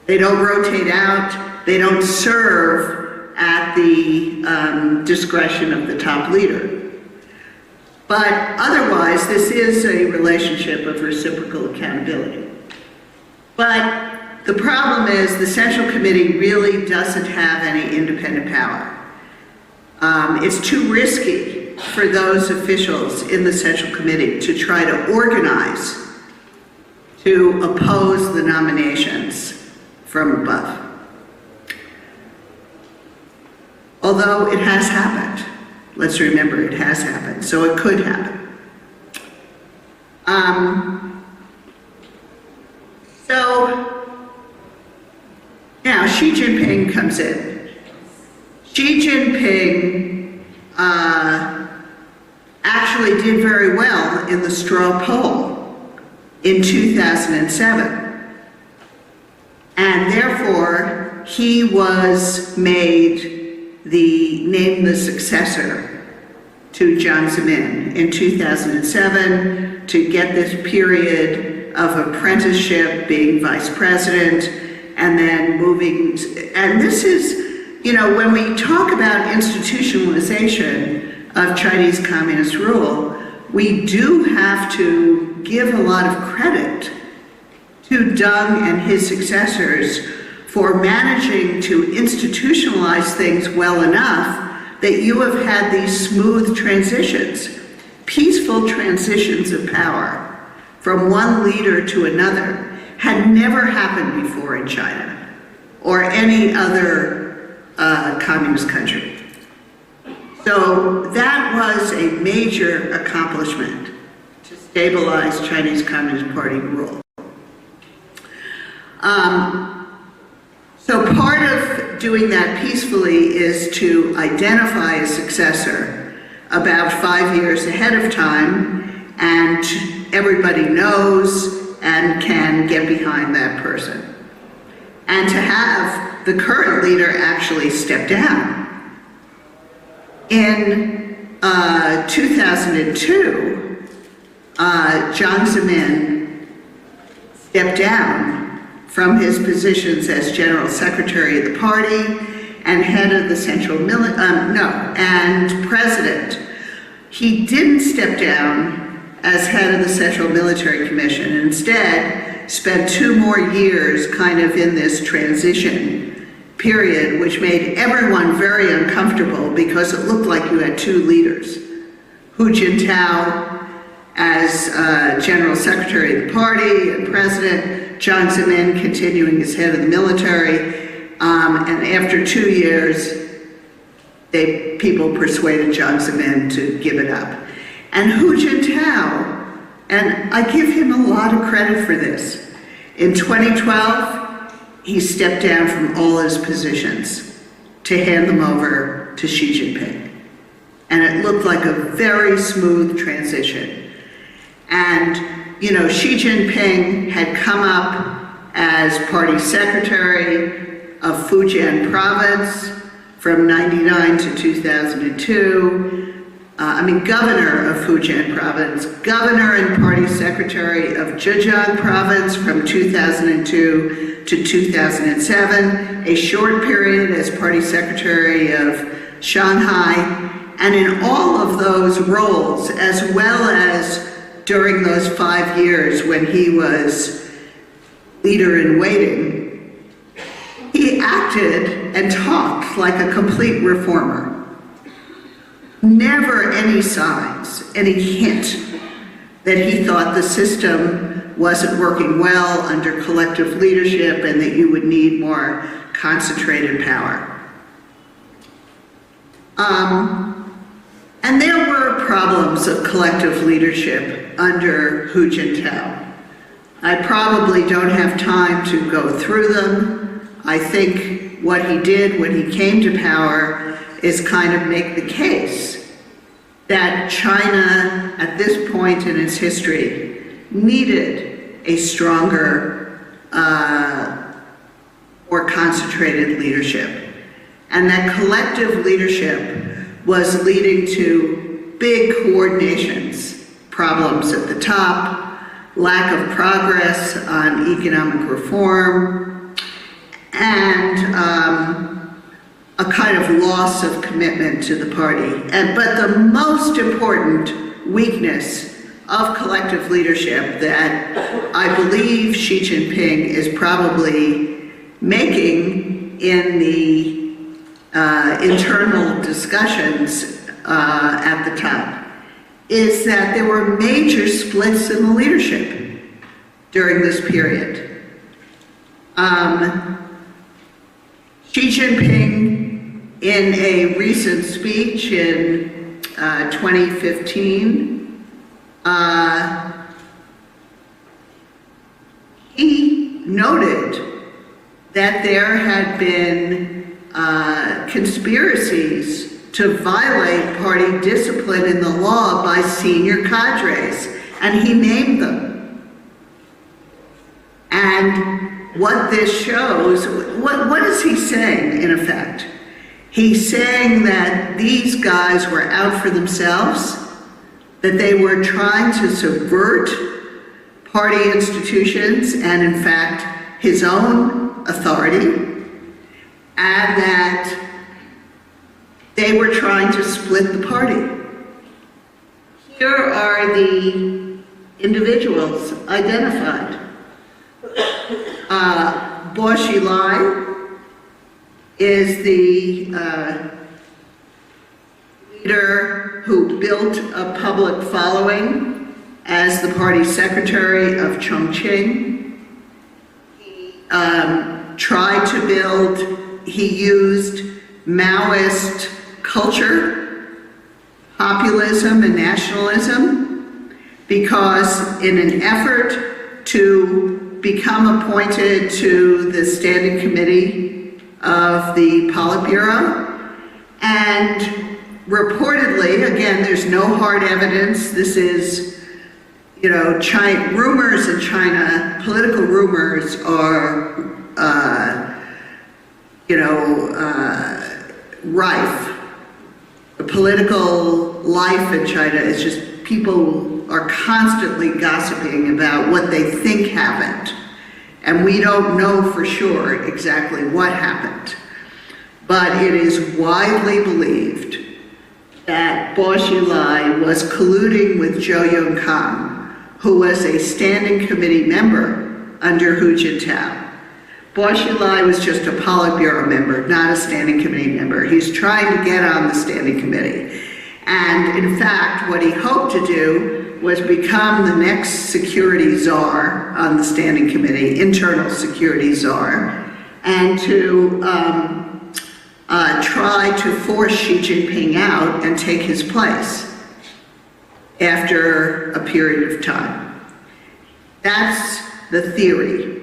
S4: They don't rotate out. They don't serve at the discretion of the top leader. But otherwise, this is a relationship of reciprocal accountability. But the problem is the Central Committee really doesn't have any independent power. It's too risky for those officials in the Central Committee to try to organize to oppose the nominations from above. Although it has happened. Let's remember, it has happened, so it could happen. So now Xi Jinping comes in. Xi Jinping actually did very well in the straw poll in 2007. And therefore, he was named the successor to Jiang Zemin in 2007 to get this period of apprenticeship, being vice president, and then moving, and this is, you know, when we talk about institutionalization of Chinese communist rule, we do have to give a lot of credit to Deng and his successors for managing to institutionalize things well enough that you have had these smooth transitions, peaceful transitions of power from one leader to another had never happened before in China or any other communist country. So that was a major accomplishment to stabilize Chinese Communist Party rule. So part of doing that peacefully is to identify a successor about 5 years ahead of time, and everybody knows and can get behind that person. And to have the current leader actually step down. In 2002, Jiang Zemin stepped down from his positions as General Secretary of the party and head of the Central and President. He didn't step down as head of the Central Military Commission, and instead spent 2 more years kind of in this transition period, which made everyone very uncomfortable because it looked like you had 2 leaders. Hu Jintao as General Secretary of the party and President, Jiang Zemin continuing as head of the military, and after 2 years, people persuaded Jiang Zemin to give it up. And Hu Jintao, and I give him a lot of credit for this, in 2012, he stepped down from all his positions to hand them over to Xi Jinping. And it looked like a very smooth transition. And, you know, Xi Jinping had come up as party secretary of Fujian province from 99 to 2002. Governor of Fujian province, governor and party secretary of Zhejiang province from 2002 to 2007, a short period as party secretary of Shanghai, and in all of those roles, as well as during those 5 years when he was leader in waiting, he acted and talked like a complete reformer. Never any signs, any hint that he thought the system wasn't working well under collective leadership and that you would need more concentrated power. And there were problems of collective leadership under Hu Jintao. I probably don't have time to go through them. I think what he did when he came to power is kind of make the case that China, at this point in its history, needed a stronger, more concentrated leadership. And that collective leadership was leading to big coordinations, problems at the top, lack of progress on economic reform, and a kind of loss of commitment to the party. But the most important weakness of collective leadership that I believe Xi Jinping is probably making in the internal discussions at the top is that there were major splits in the leadership during this period. Xi Jinping, in a recent speech in 2015, he noted that there had been conspiracies to violate party discipline in the law by senior cadres, and he named them. And what this shows, what is he saying, in effect? He's saying that these guys were out for themselves, that they were trying to subvert party institutions and, in fact, his own authority, and that they were trying to split the party. Here are the individuals identified. Bo Xilai is the leader who built a public following as the party secretary of Chongqing. He tried to build, he used Maoist culture, populism, and nationalism, because in an effort to become appointed to the standing committee of the Politburo, and reportedly, again, there's no hard evidence, this is, you know, rumors in China, political rumors are, rife. The political life in China is just, people are constantly gossiping about what they think happened. And we don't know for sure exactly what happened. But it is widely believed that Bo Xilai was colluding with Zhou Yongkang, who was a standing committee member under Hu Jintao. Bo Xilai was just a Politburo member, not a standing committee member. He's trying to get on the standing committee. And in fact, what he hoped to do was become the next security czar on the standing committee, internal security czar, and to try to force Xi Jinping out and take his place after a period of time. That's the theory.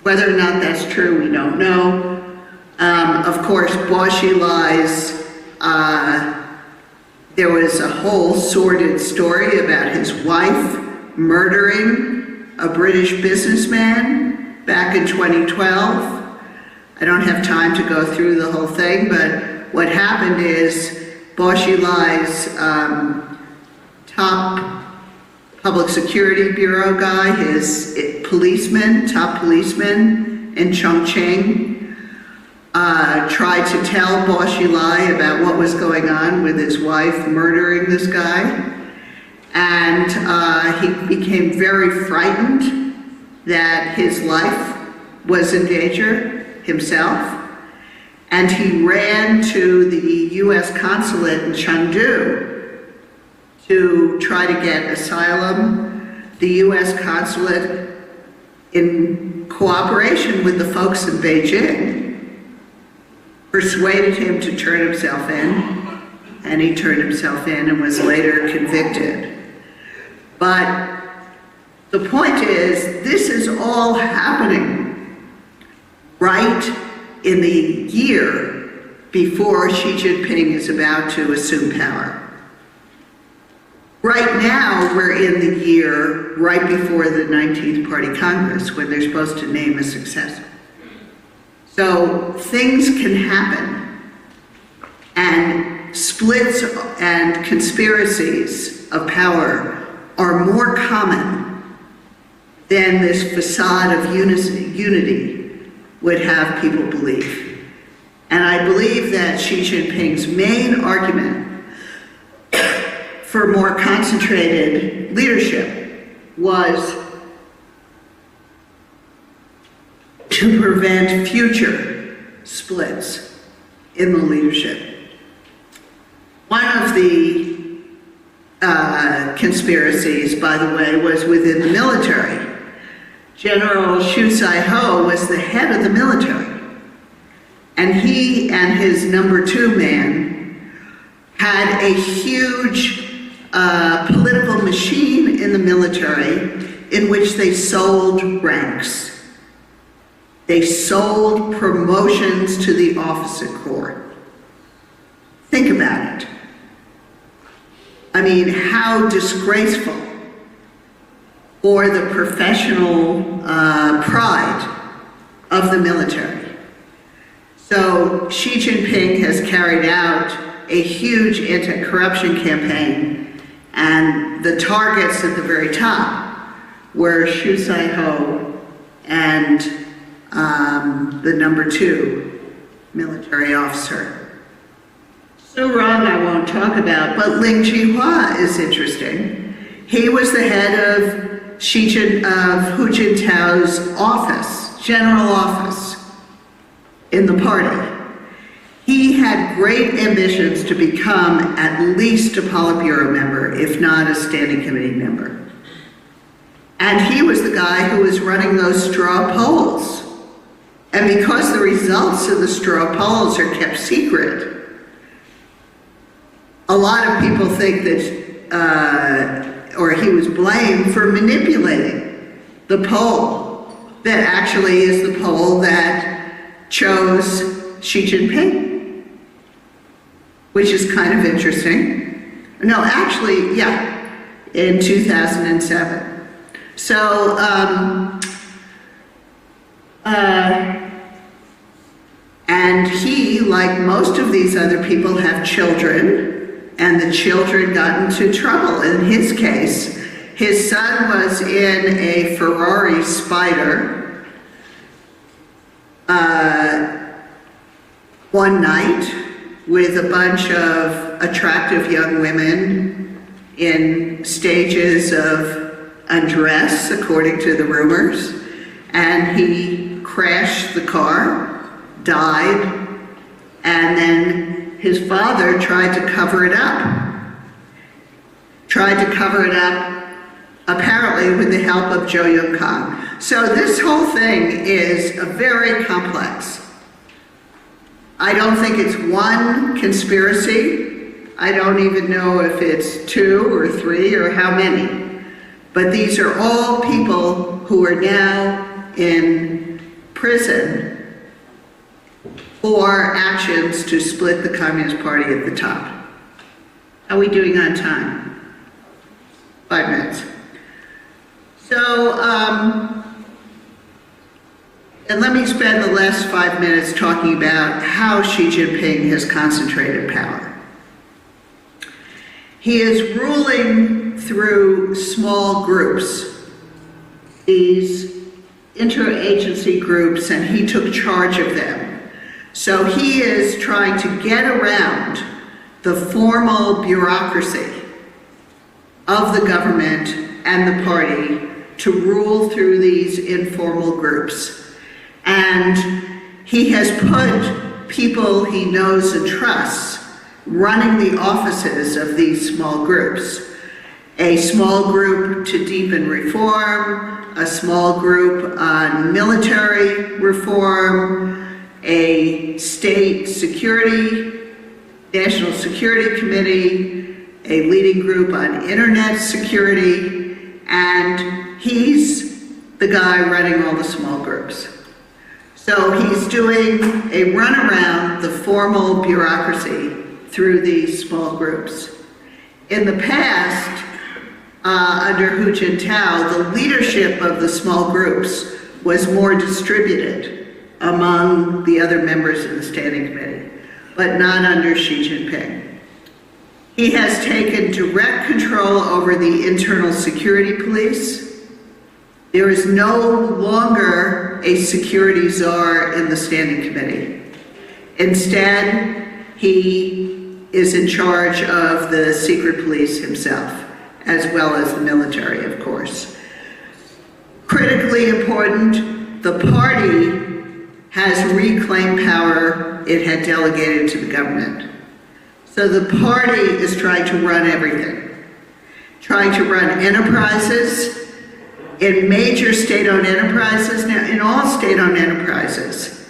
S4: Whether or not that's true, we don't know. Of course, Bo Xilai's, there was a whole sordid story about his wife murdering a British businessman back in 2012. I don't have time to go through the whole thing, but what happened is Bo Xilai's top Public Security Bureau guy, his top policeman in Chongqing, tried to tell Bo Xilai about what was going on with his wife murdering this guy. And he became very frightened that his life was in danger himself. And he ran to the US consulate in Chengdu to try to get asylum. The US consulate, in cooperation with the folks in Beijing, persuaded him to turn himself in, and he turned himself in and was later convicted. But the point is, this is all happening right in the year before Xi Jinping is about to assume power. Right now, we're in the year right before the 19th Party Congress, when they're supposed to name a successor. So things can happen, and splits and conspiracies of power are more common than this facade of unity would have people believe. And I believe that Xi Jinping's main argument for more concentrated leadership was to prevent future splits in the leadership. One of the conspiracies, by the way, was within the military. General Xu Zaiho was the head of the military, and he and his number 2 man had a huge political machine in the military in which they sold ranks. They sold promotions to the officer corps. Think about it. I mean, how disgraceful for the professional pride of the military. So Xi Jinping has carried out a huge anti-corruption campaign, and the targets at the very top were Xu Sai-ho and the #2 military officer. Su Rong I won't talk about, but Ling Jihua is interesting. He was the head of Hu Jintao's office, general office in the party. He had great ambitions to become at least a Politburo member, if not a standing committee member. And he was the guy who was running those straw polls. And because the results of the straw polls are kept secret, a lot of people think that, or he was blamed for manipulating the poll that actually is the poll that chose Xi Jinping, which is kind of interesting. No, actually, yeah, in 2007. So, and he, like most of these other people, have children, and the children got into trouble. In his case, his son was in a Ferrari Spider one night with a bunch of attractive young women in stages of undress, according to the rumors, and he crashed the car, died, and then his father tried to cover it up. Apparently with the help of Zhou Yongkang. So this whole thing is a very complex. I don't think it's one conspiracy. I don't even know if it's 2 or 3 or how many. But these are all people who are now in prison for actions to split the Communist Party at the top. How are we doing on time? 5 minutes. So, and let me spend the last 5 minutes talking about how Xi Jinping has concentrated power. He is ruling through small groups, these interagency groups, and he took charge of them. So he is trying to get around the formal bureaucracy of the government and the party to rule through these informal groups. And he has put people he knows and trusts running the offices of these small groups. A small group to deepen reform, a small group on military reform, a state security, national security committee, a leading group on internet security, and he's the guy running all the small groups. So he's doing a runaround the formal bureaucracy through these small groups. In the past, under Hu Jintao, the leadership of the small groups was more distributed among the other members of the Standing Committee, but not under Xi Jinping. He has taken direct control over the internal security police. There is no longer a security czar in the Standing Committee. Instead, he is in charge of the secret police himself, as well as the military, of course. Critically important, the party has reclaimed power it had delegated to the government. So the party is trying to run everything. Trying to run enterprises, in major state-owned enterprises. Now, in all state-owned enterprises,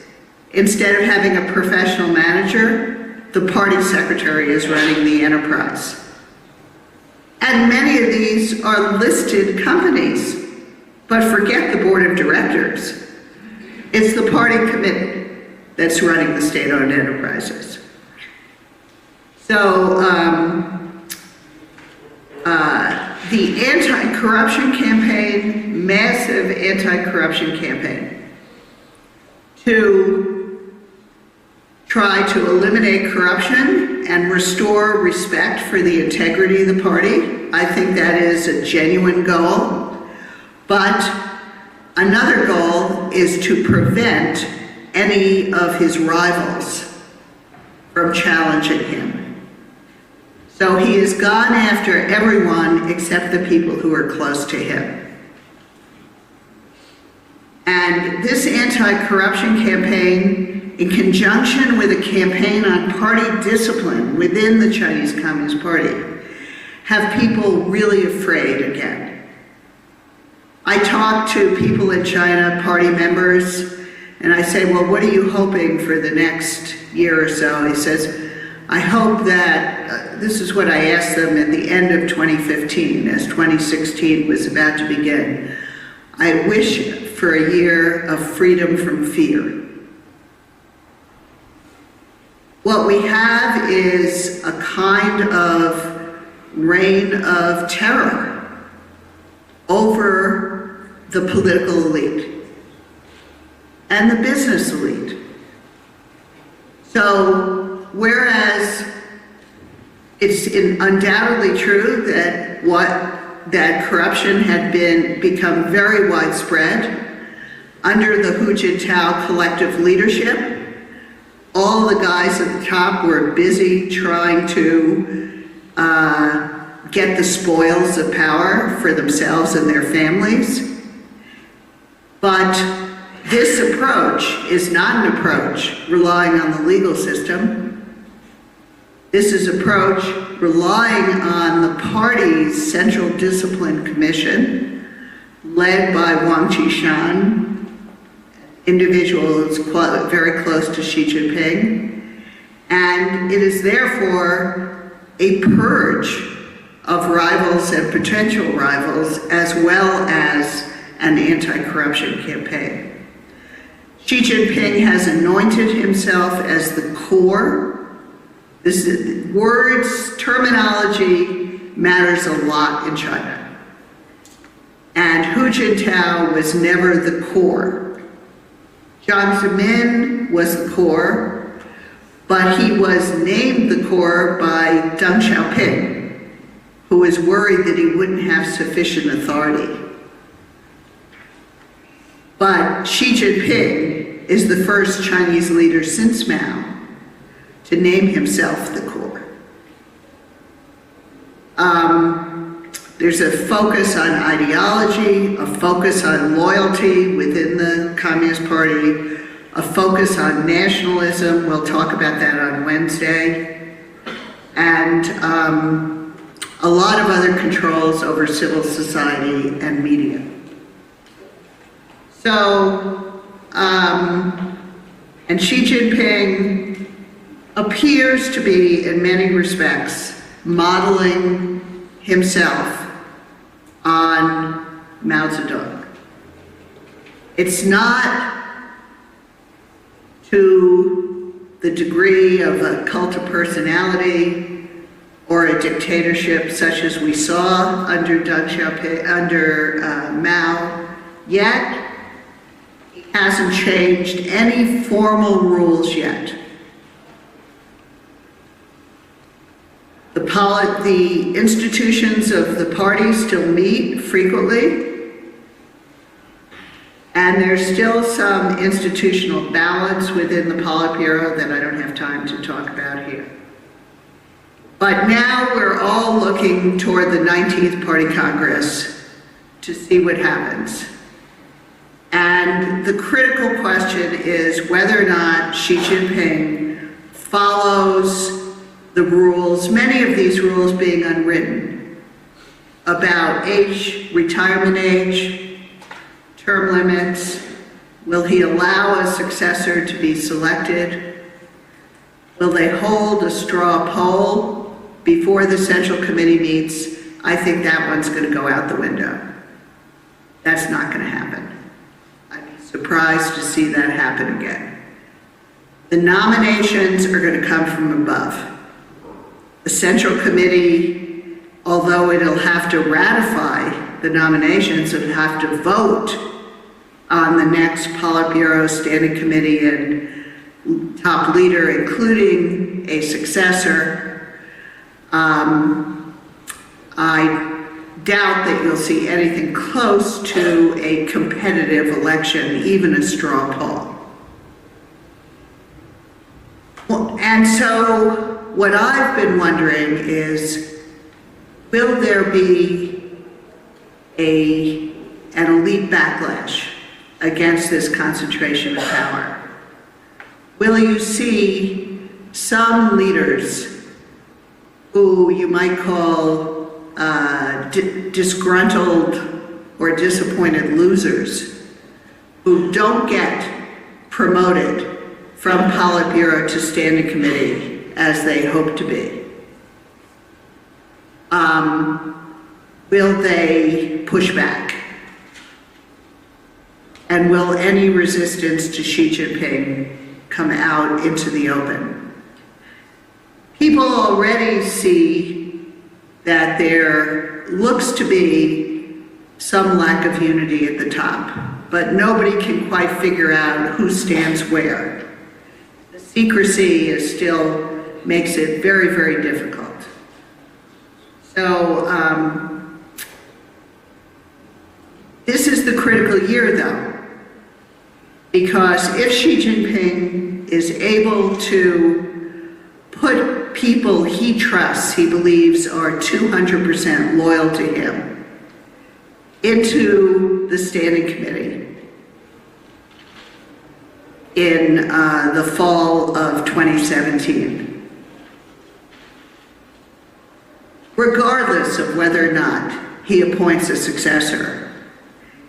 S4: instead of having a professional manager, the party secretary is running the enterprise. And many of these are listed companies, but forget the board of directors. It's the party committee that's running the state-owned enterprises. So the anti-corruption campaign, massive anti-corruption campaign, to try to eliminate corruption and restore respect for the integrity of the party. I think that is a genuine goal. But another goal is to prevent any of his rivals from challenging him. So he has gone after everyone except the people who are close to him. And this anti-corruption campaign, in conjunction with a campaign on party discipline within the Chinese Communist Party, have people really afraid again. I talk to people in China, party members, and I say, well, what are you hoping for the next year or so? He says, I hope that, this is what I asked them at the end of 2015, as 2016 was about to begin. I wish for a year of freedom from fear. What we have is a kind of reign of terror over the political elite and the business elite. So, whereas it's undoubtedly true that corruption had become very widespread under the Hu Jintao collective leadership, all the guys at the top were busy trying to get the spoils of power for themselves and their families. But this approach is not an approach relying on the legal system. This is an approach relying on the party's Central Discipline Commission, led by Wang Qishan, individual who's very close to Xi Jinping. And it is therefore a purge of rivals and potential rivals, as well as an anti-corruption campaign. Xi Jinping has anointed himself as the core. This is, words, terminology matters a lot in China. And Hu Jintao was never the core. Jiang Zemin was the core, but he was named the core by Deng Xiaoping, who was worried that he wouldn't have sufficient authority. But Xi Jinping is the first Chinese leader since Mao to name himself the core. There's a focus on ideology, a focus on loyalty within the Communist Party, a focus on nationalism. We'll talk about that on Wednesday. And a lot of other controls over civil society and media. So, and Xi Jinping appears to be, in many respects, modeling himself on Mao Zedong. It's not to the degree of a cult of personality or a dictatorship such as we saw under Deng Xiaoping, under Mao, yet he hasn't changed any formal rules yet. The institutions of the party still meet frequently, and there's still some institutional balance within the Politburo that I don't have time to talk about here. But now we're all looking toward the 19th Party Congress to see what happens. And the critical question is whether or not Xi Jinping follows the rules, many of these rules being unwritten, about age, retirement age, term limits. Will he allow a successor to be selected? Will they hold a straw poll before the Central Committee meets? I think that one's going to go out the window. That's not going to happen. I'd be Surprised to see that happen again. The nominations are going to come from above. The Central Committee, although it'll have to ratify the nominations, it'll have to vote on the next Politburo Standing Committee and top leader, including a successor. I doubt that you'll see anything close to a competitive election, even a straw poll. Well, and so what I've been wondering is, will there be an elite backlash against this concentration of power? Will you see some leaders who you might call disgruntled or disappointed losers who don't get promoted from Politburo to Standing Committee as they hope to be? Will they push back? And will any resistance to Xi Jinping come out into the open? People already see that there looks to be some lack of unity at the top, but nobody can quite figure out who stands where. The secrecy still makes it very, very difficult. So this is the critical year, though, because if Xi Jinping is able to put people he trusts, he believes are 200% loyal to him, into the Standing Committee in the fall of 2017, regardless of whether or not he appoints a successor,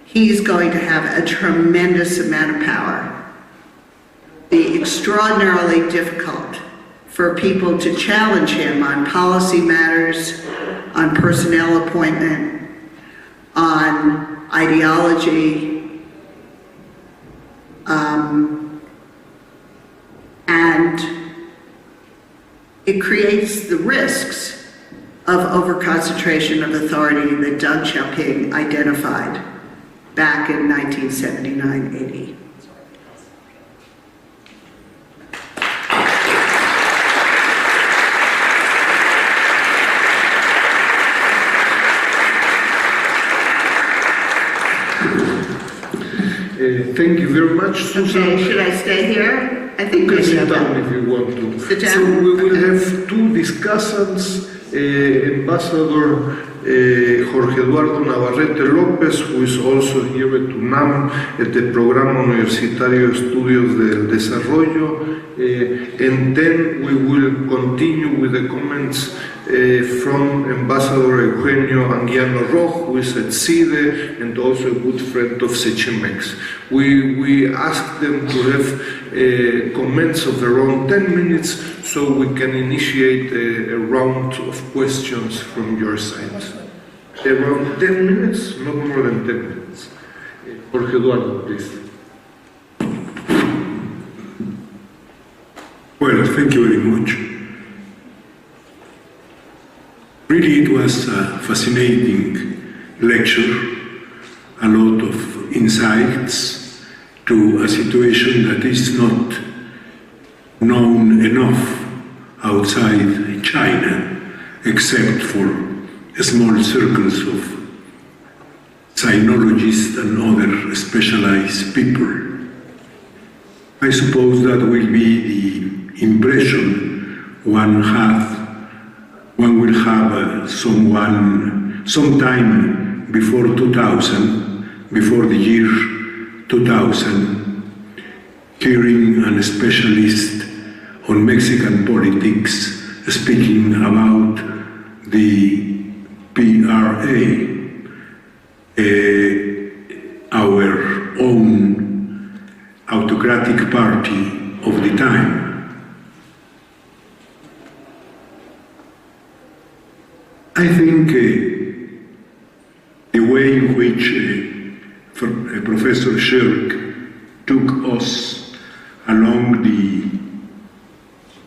S4: he's going to have a tremendous amount of power. Be extraordinarily difficult for people to challenge him on policy matters, on personnel appointment, on ideology, and it creates the risks of overconcentration of authority that Deng Xiaoping identified back in 1979-80.
S1: Thank you very much, Susan.
S4: Okay, should I stay here? I think
S1: You can
S4: maybe
S1: sit
S4: I
S1: down
S4: will.
S1: if you want to.
S4: Sit down?
S1: So we will
S4: Okay.
S1: have two discussants, Ambassador Jorge Eduardo Navarrete López, who is also here at UNAM at the Programa Universitario Estudios del Desarrollo, and then we will continue with the comments from Ambassador Eugenio Anguiano Roch, who is at CIDE and also a good friend of Cechimex. We asked them to have comments of around 10 minutes so we can initiate a round of questions from your side. Around 10 minutes, not more than 10 minutes. Jorge Eduardo, please.
S5: Well, thank you very much. Really, it was a fascinating lecture, a lot of insights to a situation that is not known enough outside China, except for small circles of sinologists and other specialized people. I suppose that will be the impression one will have sometime before 2000, before the year 2000, hearing a specialist on Mexican politics speaking about the PRA, our own autocratic party of the time. I think the way in which Professor Shirk took us along the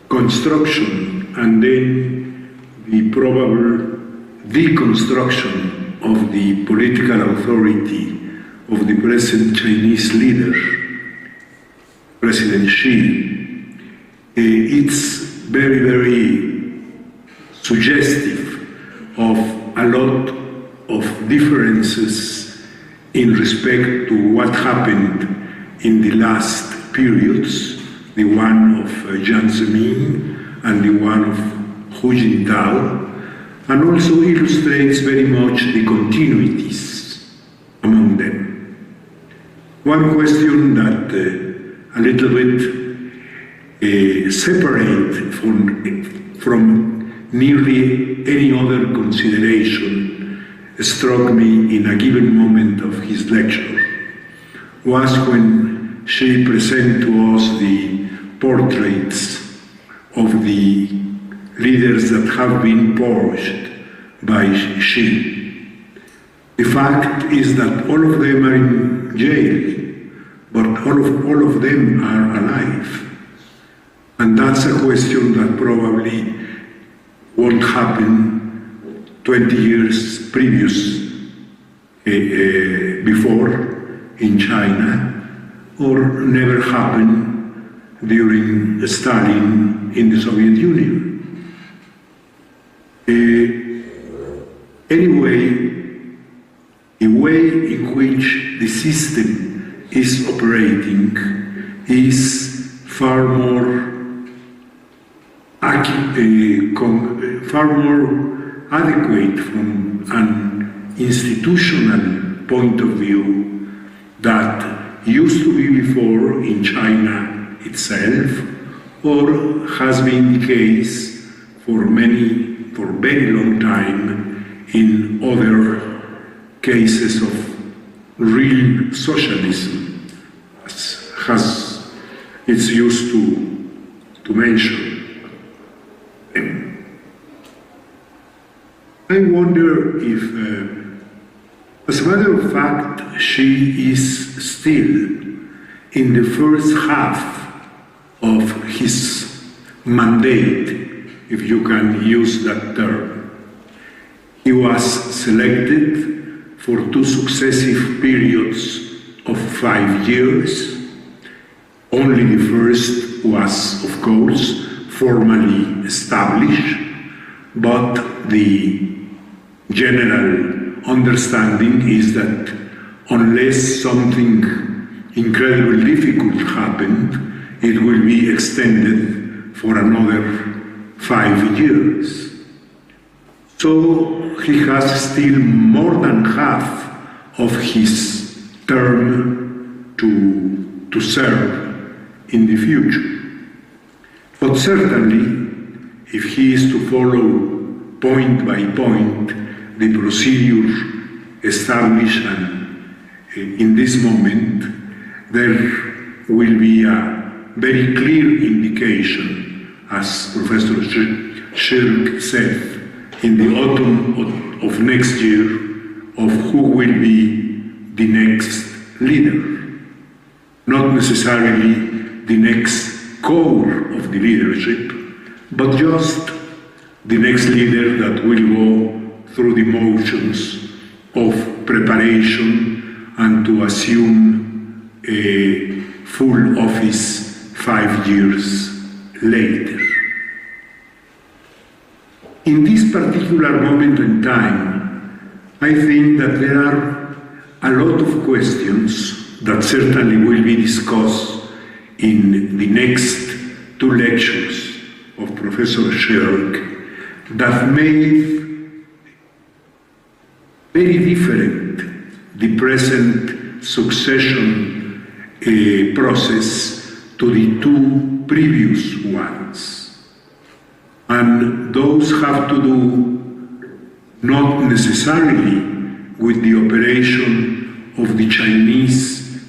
S5: construction and then the probable deconstruction of the political authority of the present Chinese leader, President Xi. It's very, very suggestive of a lot of differences in respect to what happened in the last periods, the one of Jiang Zemin and the one of Hu Jintao, and also illustrates very much the continuities among them. One question that a little bit separate from nearly any other consideration struck me in a given moment of his lecture was when she presented to us the portraits of the leaders that have been purged by Xi. The fact is that all of them are in jail, but all of them are alive. And that's a question that probably won't happen 20 years before in China, or never happened during Stalin in the Soviet Union. Anyway, the way in which the system is operating is far more adequate from an institutional point of view that used to be before in China itself, or has been the case for very long time in other cases of real socialism, as it's used to mention. I wonder if, as a matter of fact, she is still in the first half of his mandate, if you can use that term. He was selected for 2 successive periods of 5 years. Only the first was, of course, formally established, but the general understanding is that unless something incredibly difficult happened, it will be extended for another 5 years. So he has still more than half of his term to serve in the future. But certainly, if he is to follow point by point the procedure established and in this moment, there will be a very clear indication, as Professor Shirk said, in the autumn of next year, of who will be the next leader. Not necessarily the next core of the leadership, but just the next leader that will go through the motions of preparation and to assume a full office 5 years later. In this particular moment in time, I think that there are a lot of questions that certainly will be discussed in the next 2 lectures of Professor Shirk that made very different the present succession process to the 2 previous ones. And those have to do not necessarily with the operation of the Chinese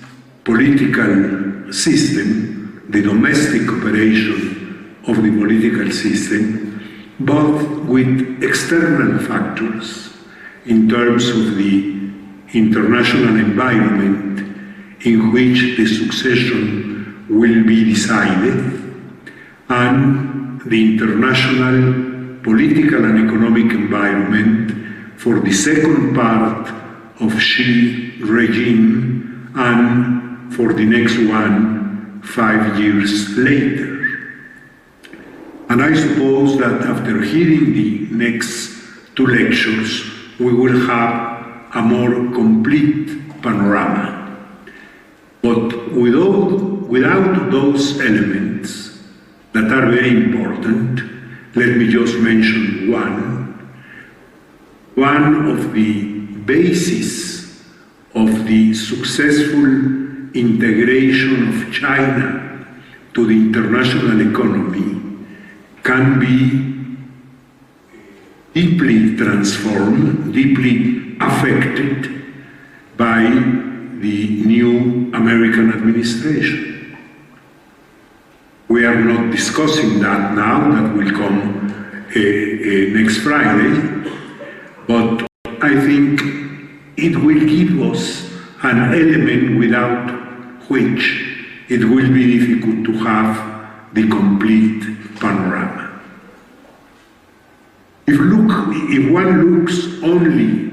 S5: political system, the domestic operation of the political system, but with external factors in terms of the international environment in which the succession will be decided, and the international political and economic environment for the second part of Xi regime and for the next one 5 years later. And I suppose that after hearing the next two lectures, we will have a more complete panorama. But without those elements that are very important, let me just mention one. One of the bases of the successful integration of China to the international economy can be deeply transformed, deeply affected by the new American administration. We are not discussing that now, that will come next Friday, but I think it will give us an element without which it will be difficult to have the complete panorama. If one looks only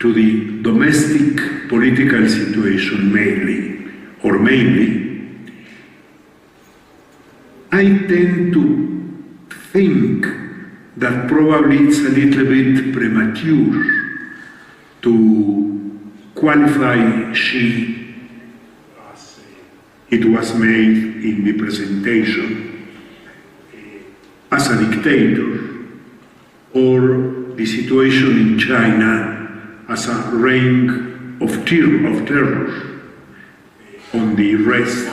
S5: to the domestic political situation mainly, I tend to think that probably it's a little bit premature to qualify Xi, as it was made in the presentation, as a dictator, or the situation in China as a reign of terror on the rest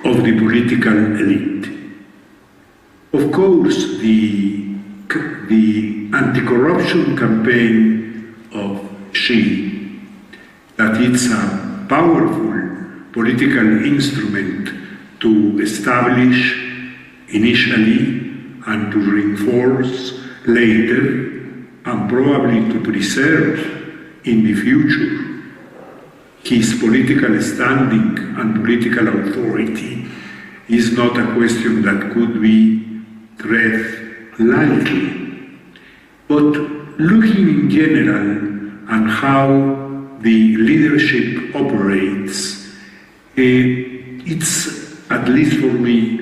S5: of the political elite. Of course, the anti-corruption campaign of Xi, that it's a powerful political instrument to establish initially and to reinforce later, and probably to preserve in the future his political standing and political authority, is not a question that could be treated lightly. But looking in general at how the leadership operates, it's, at least for me,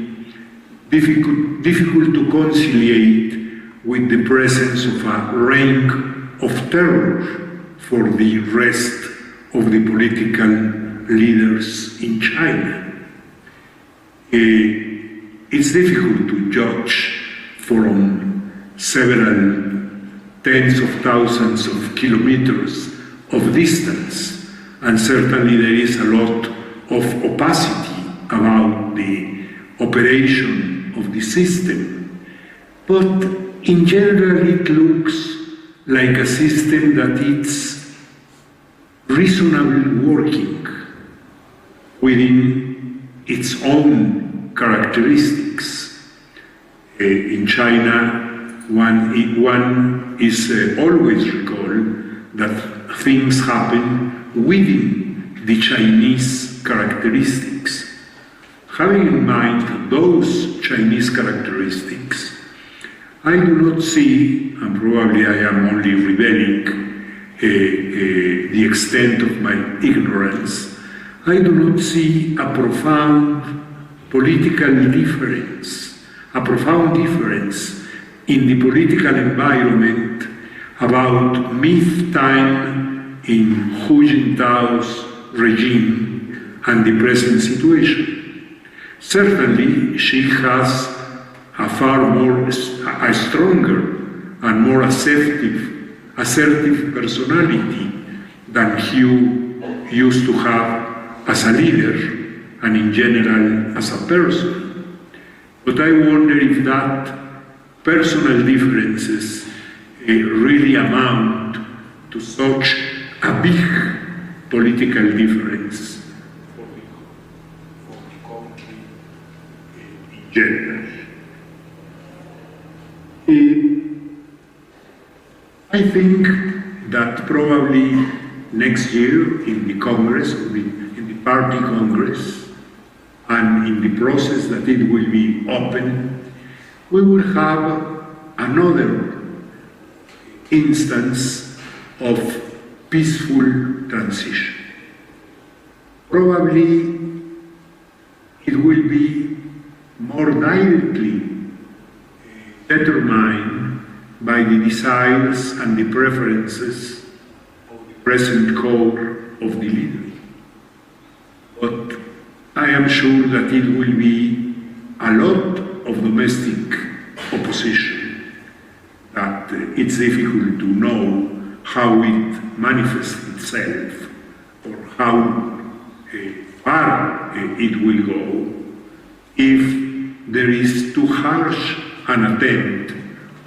S5: difficult to conciliate with the presence of a reign of terror for the rest of the political leaders in China. It's difficult to judge from several tens of thousands of kilometers of distance, and certainly there is a lot of opacity about the operation of the system. But in general, it looks like a system that is reasonably working within its own characteristics. In China, one is always recalled that things happen within the Chinese characteristics. Having in mind those Chinese characteristics, I do not see, and probably I am only revealing the extent of my ignorance, I do not see a profound political difference, a profound difference in the political environment about mid-time in Hu Jintao's regime and the present situation. Certainly, Xi has a stronger and more assertive personality than Hugh used to have as a leader and in general as a person. But I wonder if that personal differences really amount to such a big political difference for the country in general. I think that probably next year in the Congress, in the party congress, and in the process that it will be open, we will have another instance of peaceful transition. Probably it will be more directly determined by the desires and the preferences of the present core of the leader. But I am sure that it will be a lot of domestic opposition, that it's difficult to know how it manifests itself or how far it will go if there is too harsh an attempt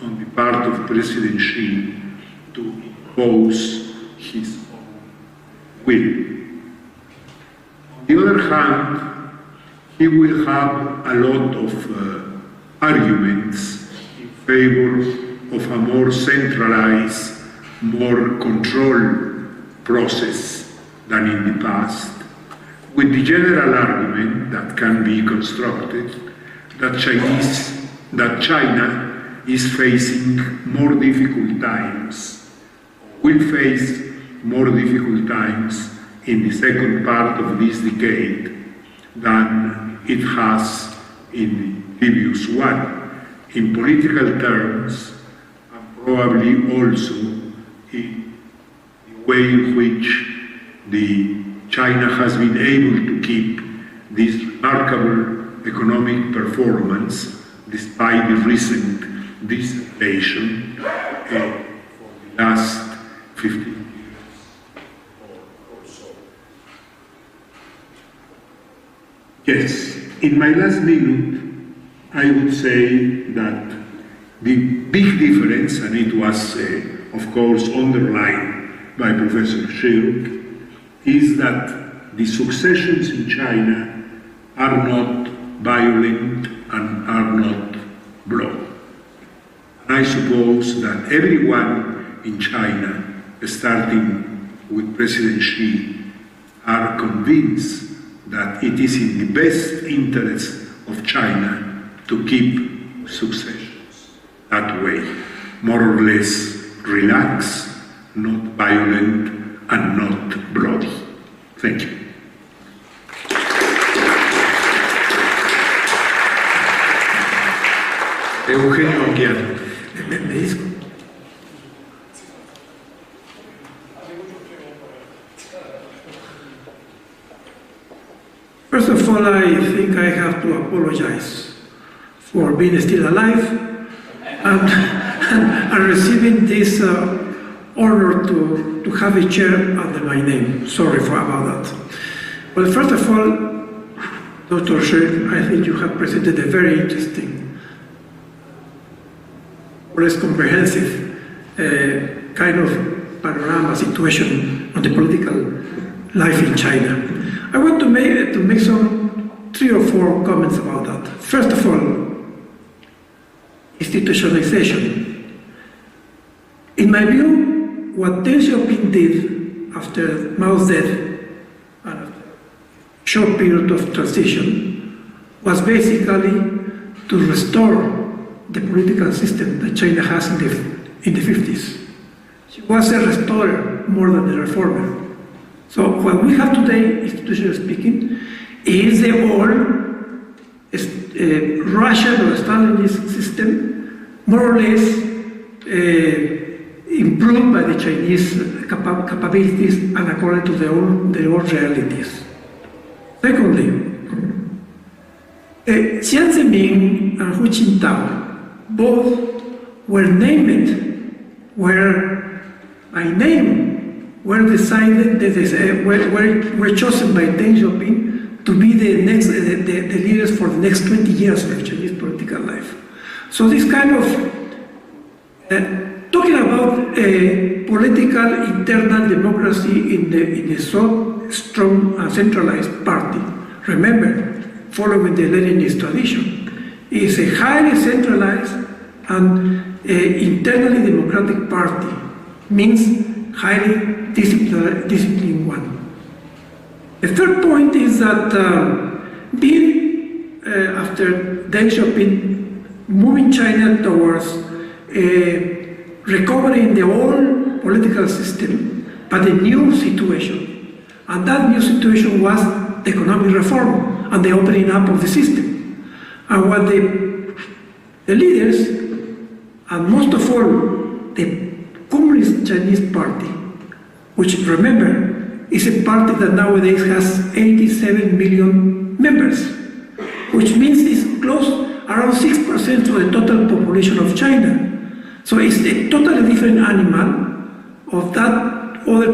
S5: on the part of President Xi to impose his own will. On the other hand, he will have a lot of arguments in favor of a more centralized, more controlled process than in the past, with the general argument that can be constructed that China is facing more difficult times, will face more difficult times in the second part of this decade than it has in the previous one, in political terms, and probably also in the way in which China has been able to keep this remarkable economic performance despite the recent disinflation for the last 15 years or so. Yes, in my last minute, I would say that the big difference, and it was, of course, underlined by Professor Schirk, is that the successions in China are not violent and are not bloody. And I suppose that everyone in China, starting with President Xi, are convinced that it is in the best interest of China to keep successions that way, more or less relaxed, not violent, and not bloody. Thank you.
S1: Eugenio Anguiano.
S6: First of all, I think I have to apologize for being still alive and receiving this honor to have a chair under my name. Sorry about that. Well, first of all, Dr. Roch, I think you have presented a very interesting, less comprehensive kind of panorama situation on the political life in China. I want to make some 3 or 4 comments about that. First of all, institutionalization. In my view, what Deng Xiaoping did after Mao's death and after a short period of transition was basically to restore the political system that China has in the 50s. She was a restorer more than a reformer. So what we have today, institutionally speaking, is the old Russian or Stalinist system, more or less improved by the Chinese capabilities and according to their own realities. Secondly, Jiang Zemin and Hu Jintao both were by name, were decided, were chosen by Deng Xiaoping to be the leaders for the next 20 years of Chinese political life. So this kind of, talking about a political internal democracy in a so strong and centralized party, remember, following the Leninist tradition, is a highly centralized and internally democratic party, means highly disciplined one. The third point is that after Deng Xiaoping moving China towards recovering the old political system, but a new situation. And that new situation was the economic reform and the opening up of the system. And what the leaders, and most of all the Communist Chinese Party, which remember is a party that nowadays has 87 million members, which means it's close around 6% of the total population of China. So it's a totally different animal of that other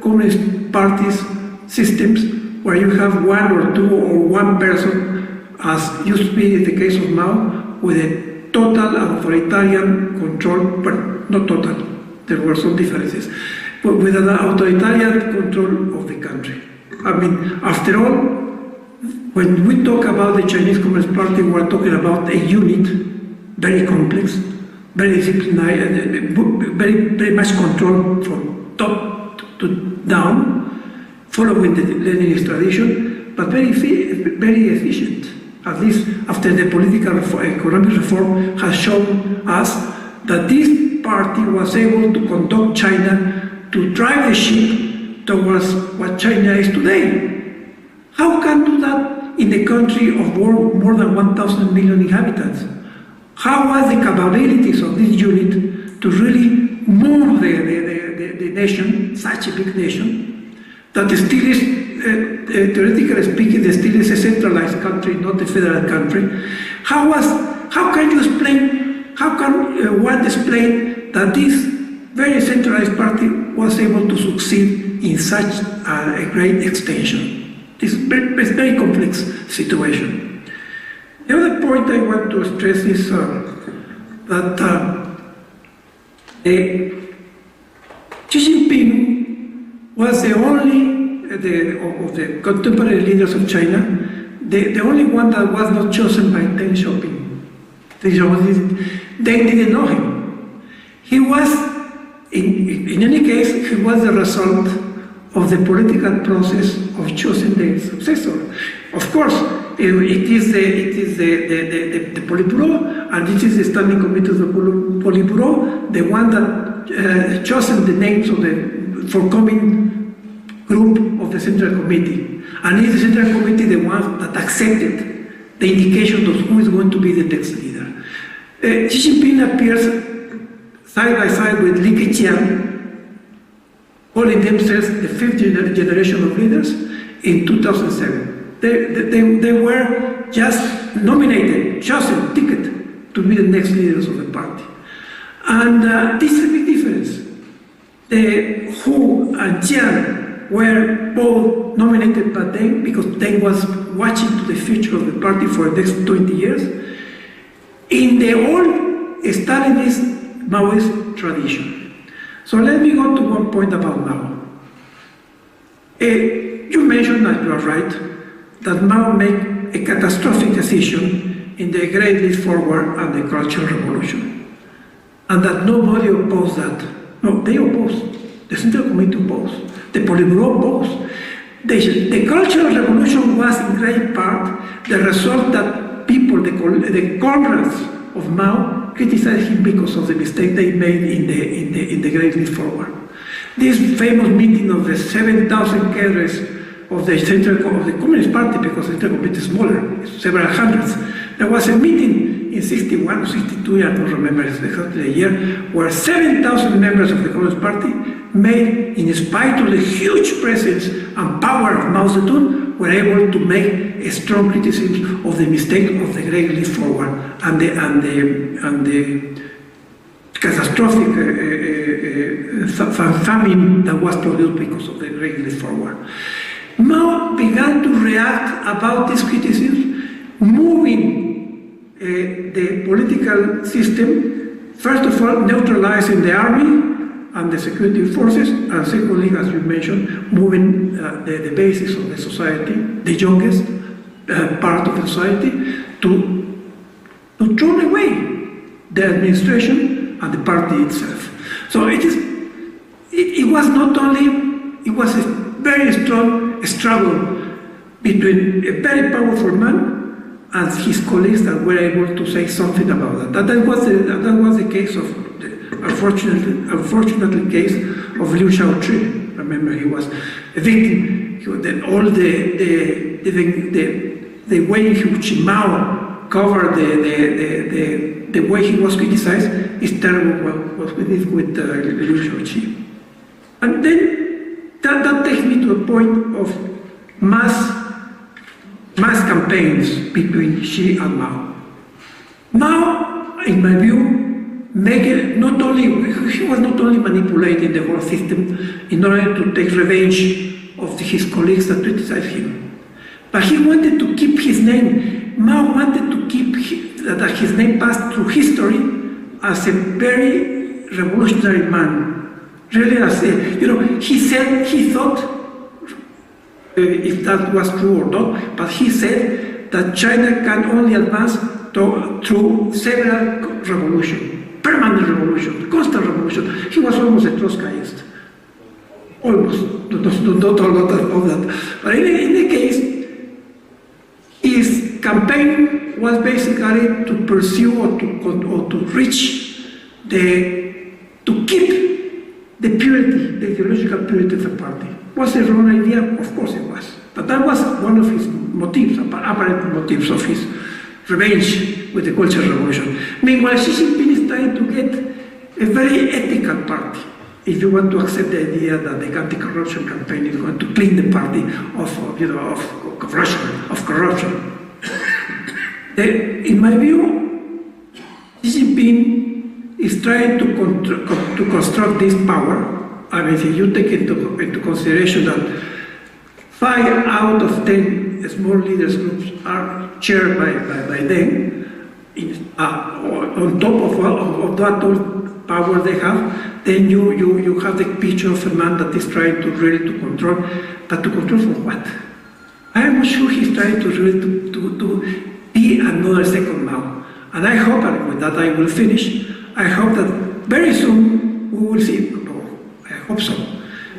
S6: communist parties systems where you have one or two or one person, as used to be in the case of Mao, with a total authoritarian control, but not total, there were some differences, but with an authoritarian control of the country. I mean, after all, when we talk about the Chinese Communist Party, we're talking about a unit, very complex, very disciplined, very much controlled from top to down, following the Leninist tradition, but very efficient. At least after the political economic reform has shown us that this party was able to conduct China to drive the ship towards what China is today. How can do that in a country of more than 1,000 million inhabitants? How was the capabilities of this unit to really move the nation, such a big nation, that still is, theoretically speaking, still is a centralized country, not a federal country? How can one explain that this very centralized party was able to succeed in such a great extension? It's a very complex situation. The other point I want to stress is that Xi Jinping was the only of the contemporary leaders of China, the only one that was not chosen by Deng Xiaoping. They didn't know him. He was, in any case, he was the result of the political process of choosing the successor. Of course, it is the Politburo, and this is the Standing Committee of the Politburo, the one that chosen the names of the forthcoming group of the Central Committee. And is the Central Committee the one that accepted the indication of who is going to be the next leader. Xi Jinping appears side by side with Li Keqiang, calling themselves the fifth generation of leaders in 2007. They were just nominated, chosen, ticket to be the next leaders of the party. And this is a big difference. The Hu and Jiang were both nominated by Deng because Deng was watching to the future of the party for the next 20 years. In the old Stalinist Maoist tradition. So let me go to one point about Mao. You mentioned that you are right, that Mao made a catastrophic decision in the Great Leap Forward and the Cultural Revolution, and that nobody opposed that. No, they opposed. The Central Committee opposed. The Politburo opposed. The Cultural Revolution was in great part the result that people, the comrades of Mao, criticized him because of the mistake they made in the Great Leap Forward. This famous meeting of the 7,000 cadres of the Communist Party, because the Central Committee is smaller, several hundreds. There was a meeting in 61 or 62, I don't remember exactly the year, where 7,000 members of the Communist Party made, in spite of the huge presence and power of Mao Zedong, were able to make a strong criticism of the mistake of the Great Leap Forward and the catastrophic famine that was produced because of the Great Leap Forward. Mao began to react about this criticism, moving the political system, first of all neutralizing the army and the security forces, and secondly, as you mentioned, moving the basis of the society, the youngest part of the society, to throw away the administration and the party itself. So it was not only, it was a very strong struggle between a very powerful man and his colleagues that were able to say something about that. That was the case of the unfortunately case of Liu Shaoqi. Remember, he was a victim. All the way in which Mao covered the way he was criticized is terrible. What we did with Liu Shaoqi, and then that takes me to a point of mass campaigns between Xi and Mao. Mao, in my view, he was not only manipulating the whole system in order to take revenge of his colleagues that criticized him, but he wanted to keep his name. Mao wanted to keep that his name passed through history as a very revolutionary man. Really, he thought, if that was true or not, but he said that China can only advance through several revolutions, permanent revolution, constant revolution. He was almost a Trotskyist. Almost, not a lot of that. But in any case, his campaign was basically to pursue or to reach to keep the purity, the ideological purity of the party. Was it a wrong idea? Of course it was. But that was one of his motives, apparent motives of his revenge with the Cultural Revolution. Meanwhile, Xi Jinping is trying to get a very ethical party. If you want to accept the idea that the anti-corruption campaign is going to clean the party of corruption. In my view, Xi Jinping is trying to construct this power. I mean, if you take into consideration that 5 out of 10 small leaders groups are chaired by them, on top of that all power they have, then you have the picture of a man that is trying to really control, but to control for what? I am not sure he's trying to really to be another second Mao. And I hope, and with that I will finish, I hope that very soon we will see, I hope so,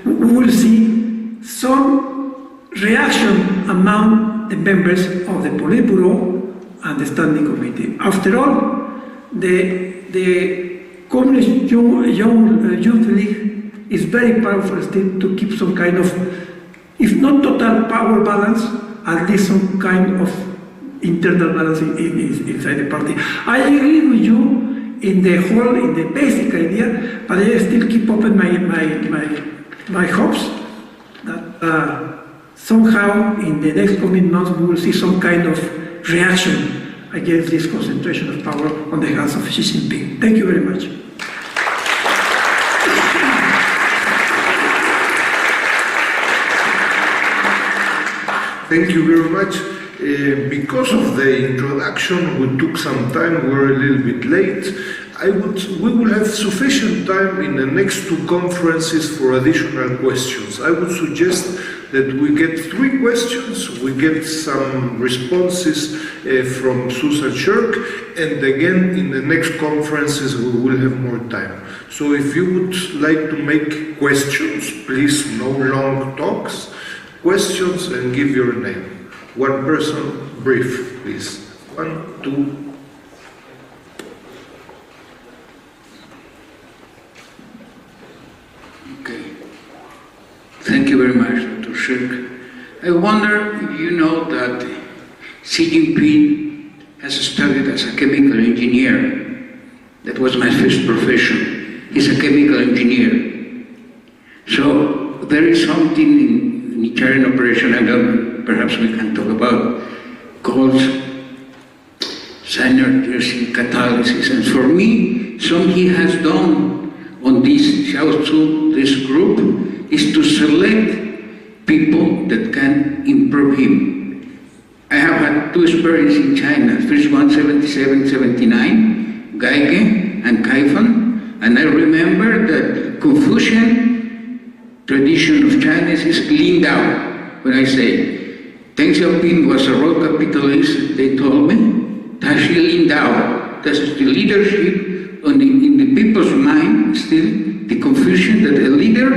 S6: we will see some reaction among the members of the Politburo and the Standing Committee. After all, the Communist Youth League is very powerful still to keep some kind of, if not total power balance, at least some kind of internal balance inside the party. I agree with you in the basic idea, but I still keep open my hopes that somehow in the next coming months we will see some kind of reaction against this concentration of power on the hands of Xi Jinping. Thank you very much.
S1: Thank you very much. Because of the introduction, we took some time, we're a little bit late. We will have sufficient time in the next 2 conferences for additional questions. I would suggest that we get 3 questions, we get some responses from Susan Shirk, and again in the next conferences we will have more time. So if you would like to make questions, please no long talks, questions, and give your name. One person, brief, please. 1, 2.
S7: Okay. Thank you very much, Dr. Shirk. I wonder if you know that Xi Jinping has studied as a chemical engineer. That was my first profession. He's a chemical engineer. So there is something in China operation, I don't, perhaps we can talk about, called synergy catalysis. And for me, something he has done on this Xiaozu, this group, is to select people that can improve him. I have had 2 experiences in China. First one, 77, 79, Geige and Kaifan. And I remember that Confucian tradition of China is Lin Dao. When I say, Deng Xiaoping was a road capitalist, they told me, Tashi Lin Dao. That's the leadership in the people's mind, still the confusion that a leader,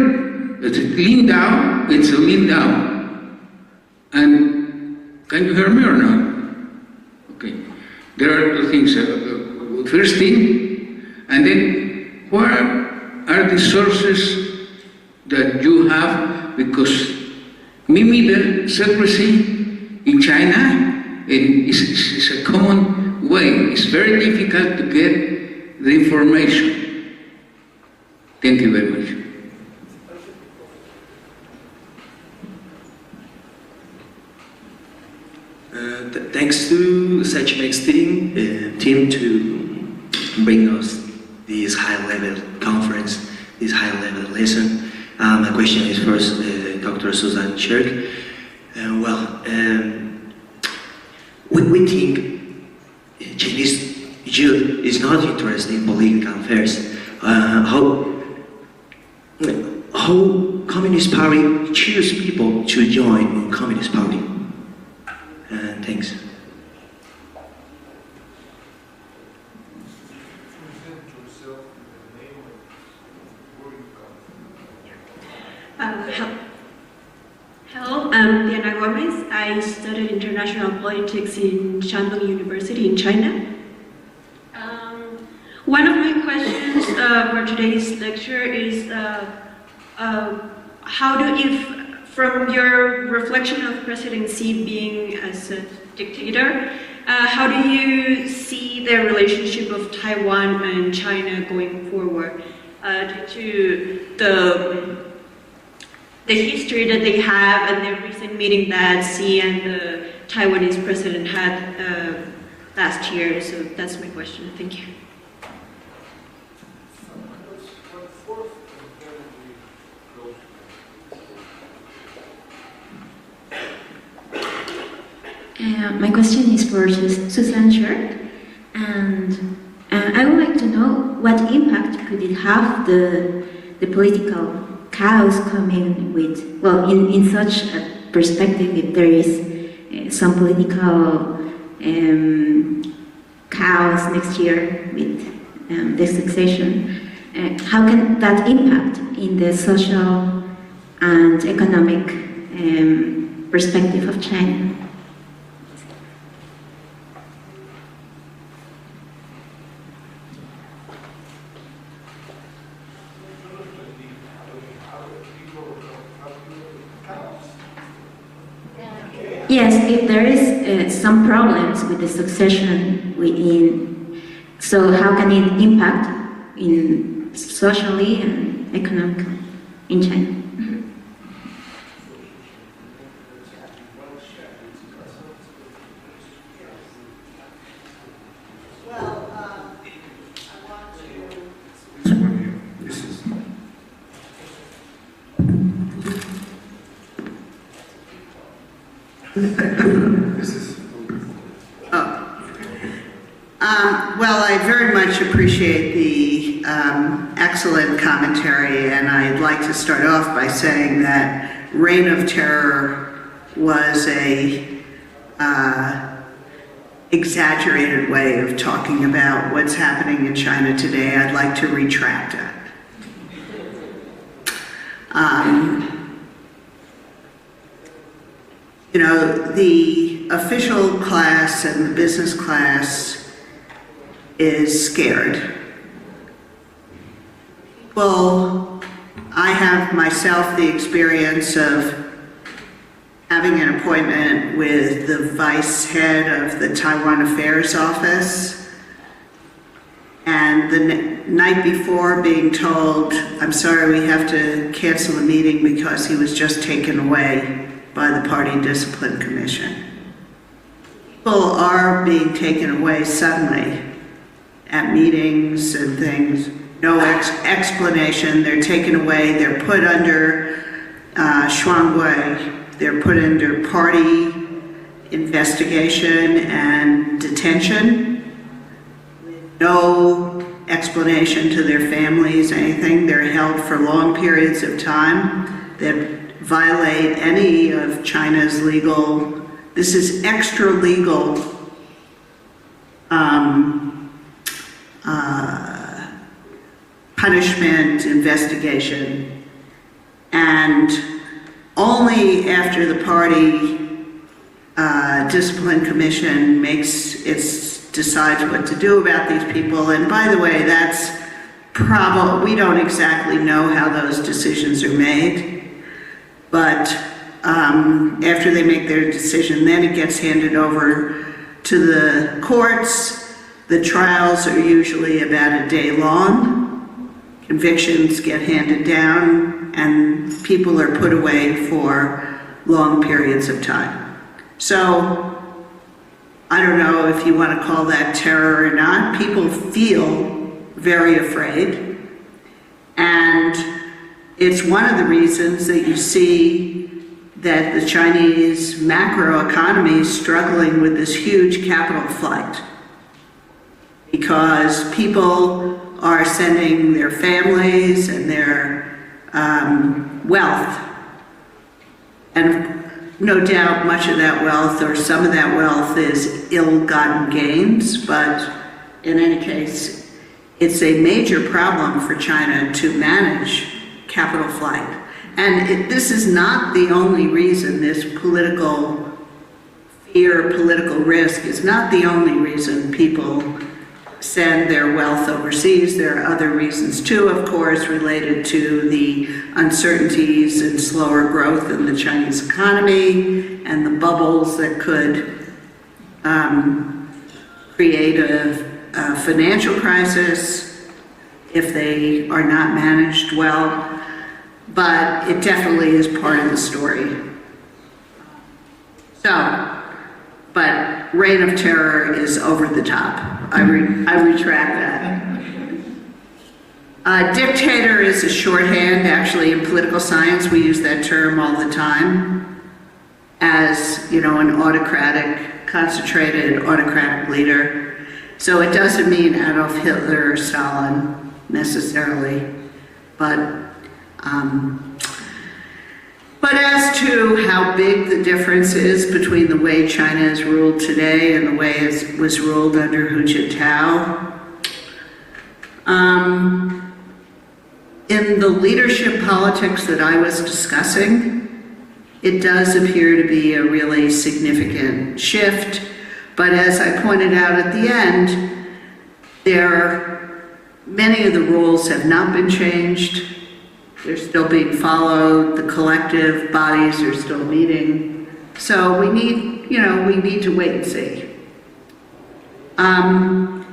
S7: that Lin Dao it's a lean down. And can you hear me or not? Okay. There are two things. First thing, and then where are the sources that you have? Because maybe the secrecy in China is a common way. It's very difficult to get the information. Thank you very much.
S8: Thanks to Cechimex team to bring us this high-level conference, this high-level lesson. My question is first, Dr. Susan Scherk. We think Chinese youth is not interested in political affairs. How Communist Party choose people to join Communist Party? Thanks.
S9: Hello, I'm Diana Gomez. I studied international politics in Shandong University in China. One of my questions for today's lecture is from your reflection of President Xi being as a dictator, how do you see the relationship of Taiwan and China going forward due to the history that they have and the recent meeting that Xi and the Taiwanese president had last year? So that's my question. Thank you.
S10: My question is for Susan Scherk, and I would like to know what impact could it have the political chaos coming with, well, in such a perspective, if there is some political chaos next year with the succession, how can that impact in the social and economic perspective of China? Yes, if there is some problems with the succession within, so how can it impact in socially and economically in China?
S4: Well, I very much appreciate the excellent commentary, and I'd like to start off by saying that Reign of Terror was a exaggerated way of talking about what's happening in China today. I'd like to retract that. You know, the official class and the business class is scared. Well, I have myself the experience of having an appointment with the vice head of the Taiwan Affairs Office, and the night before being told, I'm sorry, we have to cancel the meeting because he was just taken away by the Party Discipline Commission. People are being taken away suddenly at meetings and things, no explanation. They're taken away, they're put under Shuangwei, they're put under party investigation and detention. No explanation to their families, anything. They're held for long periods of time that violate any of China's legal, this is extra legal punishment, investigation, and only after the party discipline commission decides what to do about these people. And by the way, that's we don't exactly know how those decisions are made, but after they make their decision, then it gets handed over to the courts. The trials are usually about a day long. Convictions get handed down, and people are put away for long periods of time. So, I don't know if you want to call that terror or not. People feel very afraid, and it's one of the reasons that you see that the Chinese macro economy is struggling with this huge capital flight, because people are sending their families and their wealth, and no doubt much of that wealth, or some of that wealth, is ill-gotten gains, but in any case, it's a major problem for China to manage capital flight. And this is not the only reason. This political fear, political risk is not the only reason people send their wealth overseas. There are other reasons too, of course, related to the uncertainties and slower growth in the Chinese economy and the bubbles that could create a financial crisis if they are not managed well. But it definitely is part of the story. So, but reign of terror is over the top. I retract that. Dictator is a shorthand. Actually, in political science, we use that term all the time as, you know, an autocratic, concentrated autocratic leader. So it doesn't mean Adolf Hitler or Stalin necessarily, but as to how big the difference is between the way China is ruled today and the way it was ruled under Hu Jintao, in the leadership politics that I was discussing, it does appear to be a really significant shift. But as I pointed out at the end, many of the rules have not been changed. They're still being followed. The collective bodies are still meeting. So we need to wait and see. And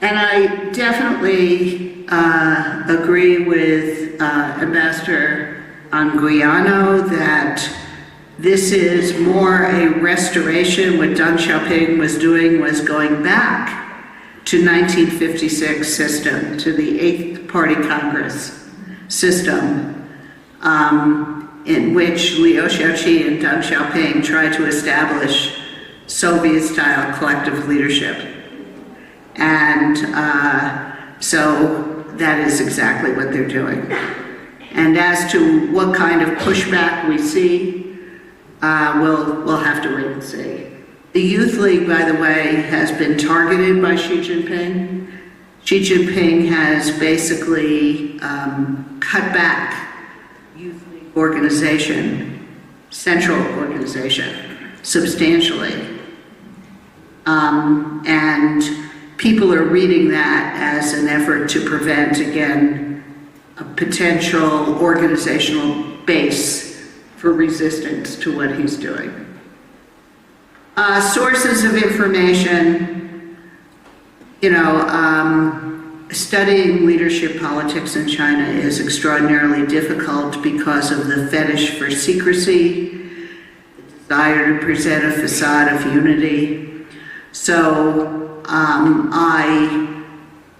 S4: I definitely agree with Ambassador Anguiano that this is more a restoration. What Deng Xiaoping was doing was going back to 1956 system, to the 8th Party Congress system, in which Liu Xiaoqi and Deng Xiaoping tried to establish Soviet-style collective leadership. And so that is exactly what they're doing. And as to what kind of pushback we see, we'll have to wait and see. The Youth League, by the way, has been targeted by Xi Jinping. Xi Jinping has basically cut back Youth League organization, central organization, substantially. And people are reading that as an effort to prevent, again, a potential organizational base for resistance to what he's doing. Sources of information, studying leadership politics in China is extraordinarily difficult because of the fetish for secrecy, the desire to present a facade of unity. So I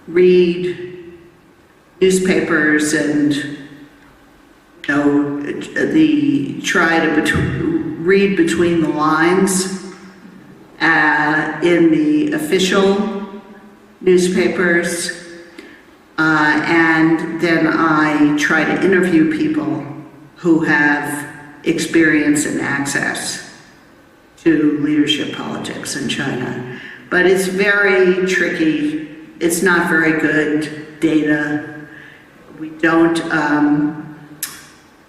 S4: read newspapers and try to read between the lines in the official newspapers, and then I try to interview people who have experience and access to leadership politics in China. But it's very tricky. It's not very good data. We don't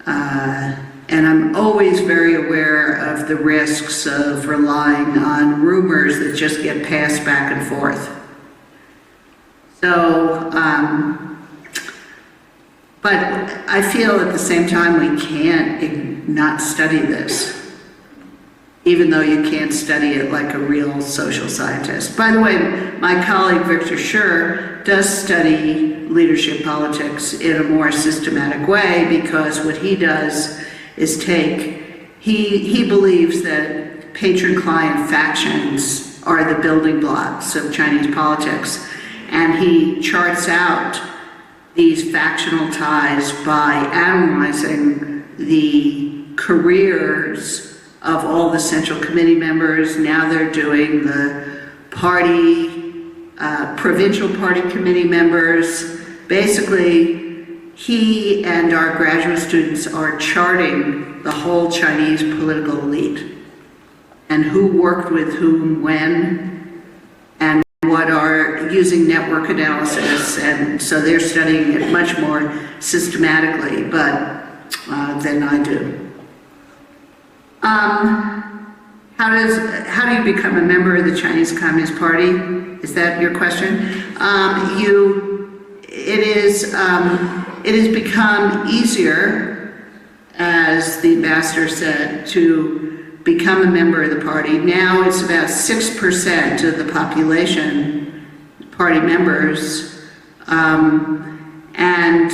S4: And I'm always very aware of the risks of relying on rumors that just get passed back and forth. So, but I feel at the same time we can't not study this, even though you can't study it like a real social scientist. By the way, my colleague Victor Schur does study leadership politics in a more systematic way, because what he does is he believes that patron-client factions are the building blocks of Chinese politics, and he charts out these factional ties by analyzing the careers of all the Central Committee members. Now they're doing the provincial party committee members. Basically, he and our graduate students are charting the whole Chinese political elite and who worked with whom when, and what are using network analysis, and so they're studying it much more systematically than I do. How do you become a member of the Chinese Communist Party? Is that your question? It has become easier, as the ambassador said, to become a member of the party. Now it's about 6% of the population, party members, and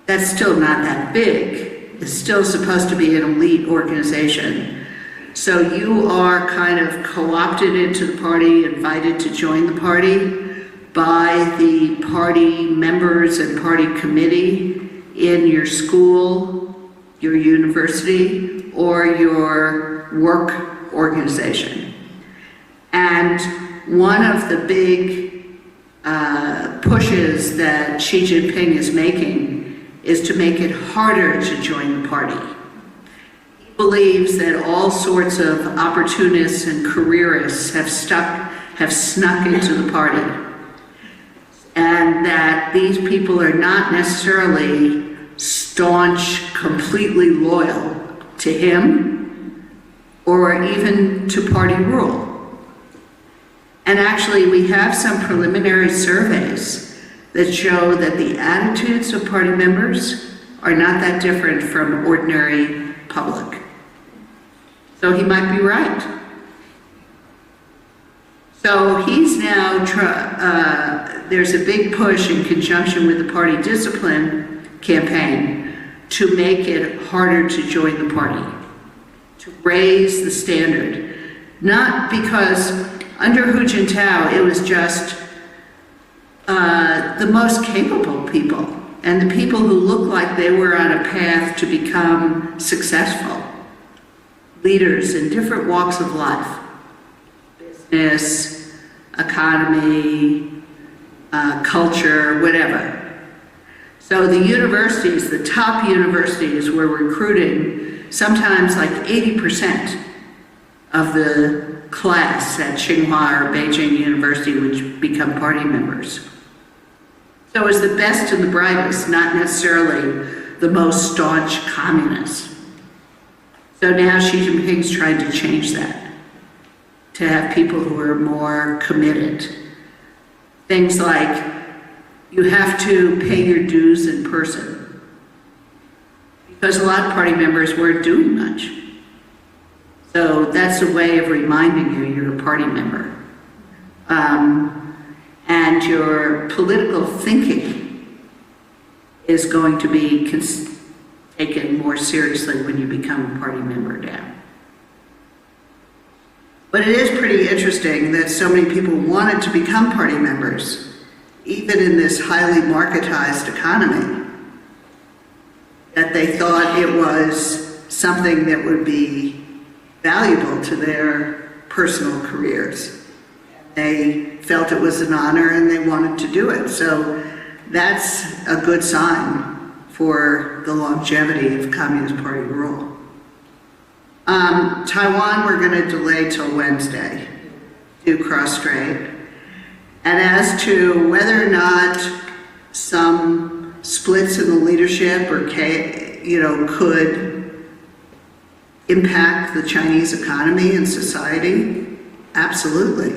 S4: that's still not that big. It's still supposed to be an elite organization. So you are kind of co-opted into the party, invited to join the party by the party members and party committee in your school, your university, or your work organization. And one of the big pushes that Xi Jinping is making is to make it harder to join the party. He believes that all sorts of opportunists and careerists have snuck into the party, and that these people are not necessarily staunch, completely loyal to him or even to party rule. And actually, we have some preliminary surveys that show that the attitudes of party members are not that different from ordinary public. So he might be right. So he's now, there's a big push in conjunction with the party discipline campaign to make it harder to join the party, to raise the standard. Not because under Hu Jintao it was just the most capable people and the people who looked like they were on a path to become successful leaders in different walks of life, business, economy, culture, whatever. So the universities, the top universities, were recruiting sometimes like 80% of the class at Tsinghua or Beijing University would become party members. So it was the best and the brightest, not necessarily the most staunch communists. So now Xi Jinping's trying to change that, to have people who are more committed. Things like, you have to pay your dues in person, because a lot of party members weren't doing much. So that's a way of reminding you you're a party member. And your political thinking is going to be taken more seriously when you become a party member now. But it is pretty interesting that so many people wanted to become party members, even in this highly marketized economy, that they thought it was something that would be valuable to their personal careers. They felt it was an honor and they wanted to do it. So that's a good sign for the longevity of Communist Party rule. Taiwan, we're going to delay till Wednesday, do cross-strait. And as to whether or not some splits in the leadership or could impact the Chinese economy and society? Absolutely.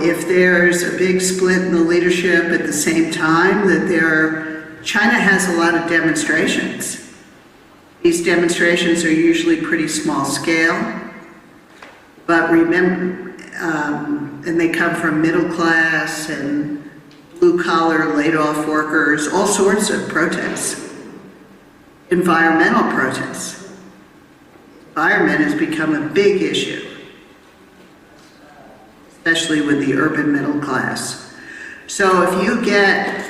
S4: If there's a big split in the leadership at the same time China has a lot of demonstrations. These demonstrations are usually pretty small scale, but remember, and they come from middle class and blue collar laid off workers, all sorts of protests, environmental protests. Environment has become a big issue, especially with the urban middle class. So if you get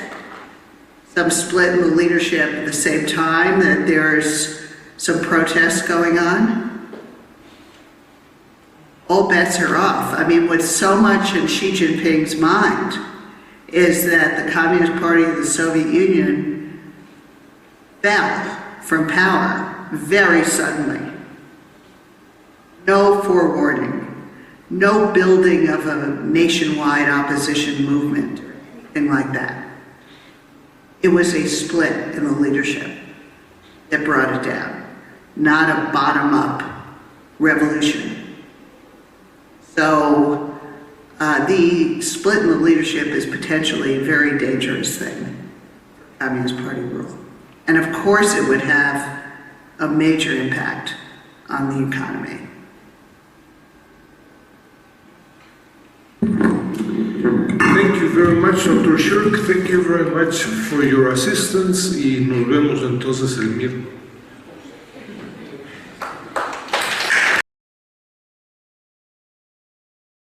S4: some split in the leadership at the same time that there's some protests going on, all bets are off. I mean, what's so much in Xi Jinping's mind is that the Communist Party of the Soviet Union fell from power very suddenly. No forewarning. No building of a nationwide opposition movement, or anything like that. It was a split in the leadership that brought it down, not a bottom-up revolution. So the split in the leadership is potentially a very dangerous thing for Communist Party rule. And of course it would have a major impact on the economy.
S1: Thank you very much, Dr. Shirk. Thank you very much for your assistance y nos vemos entonces el miércoles.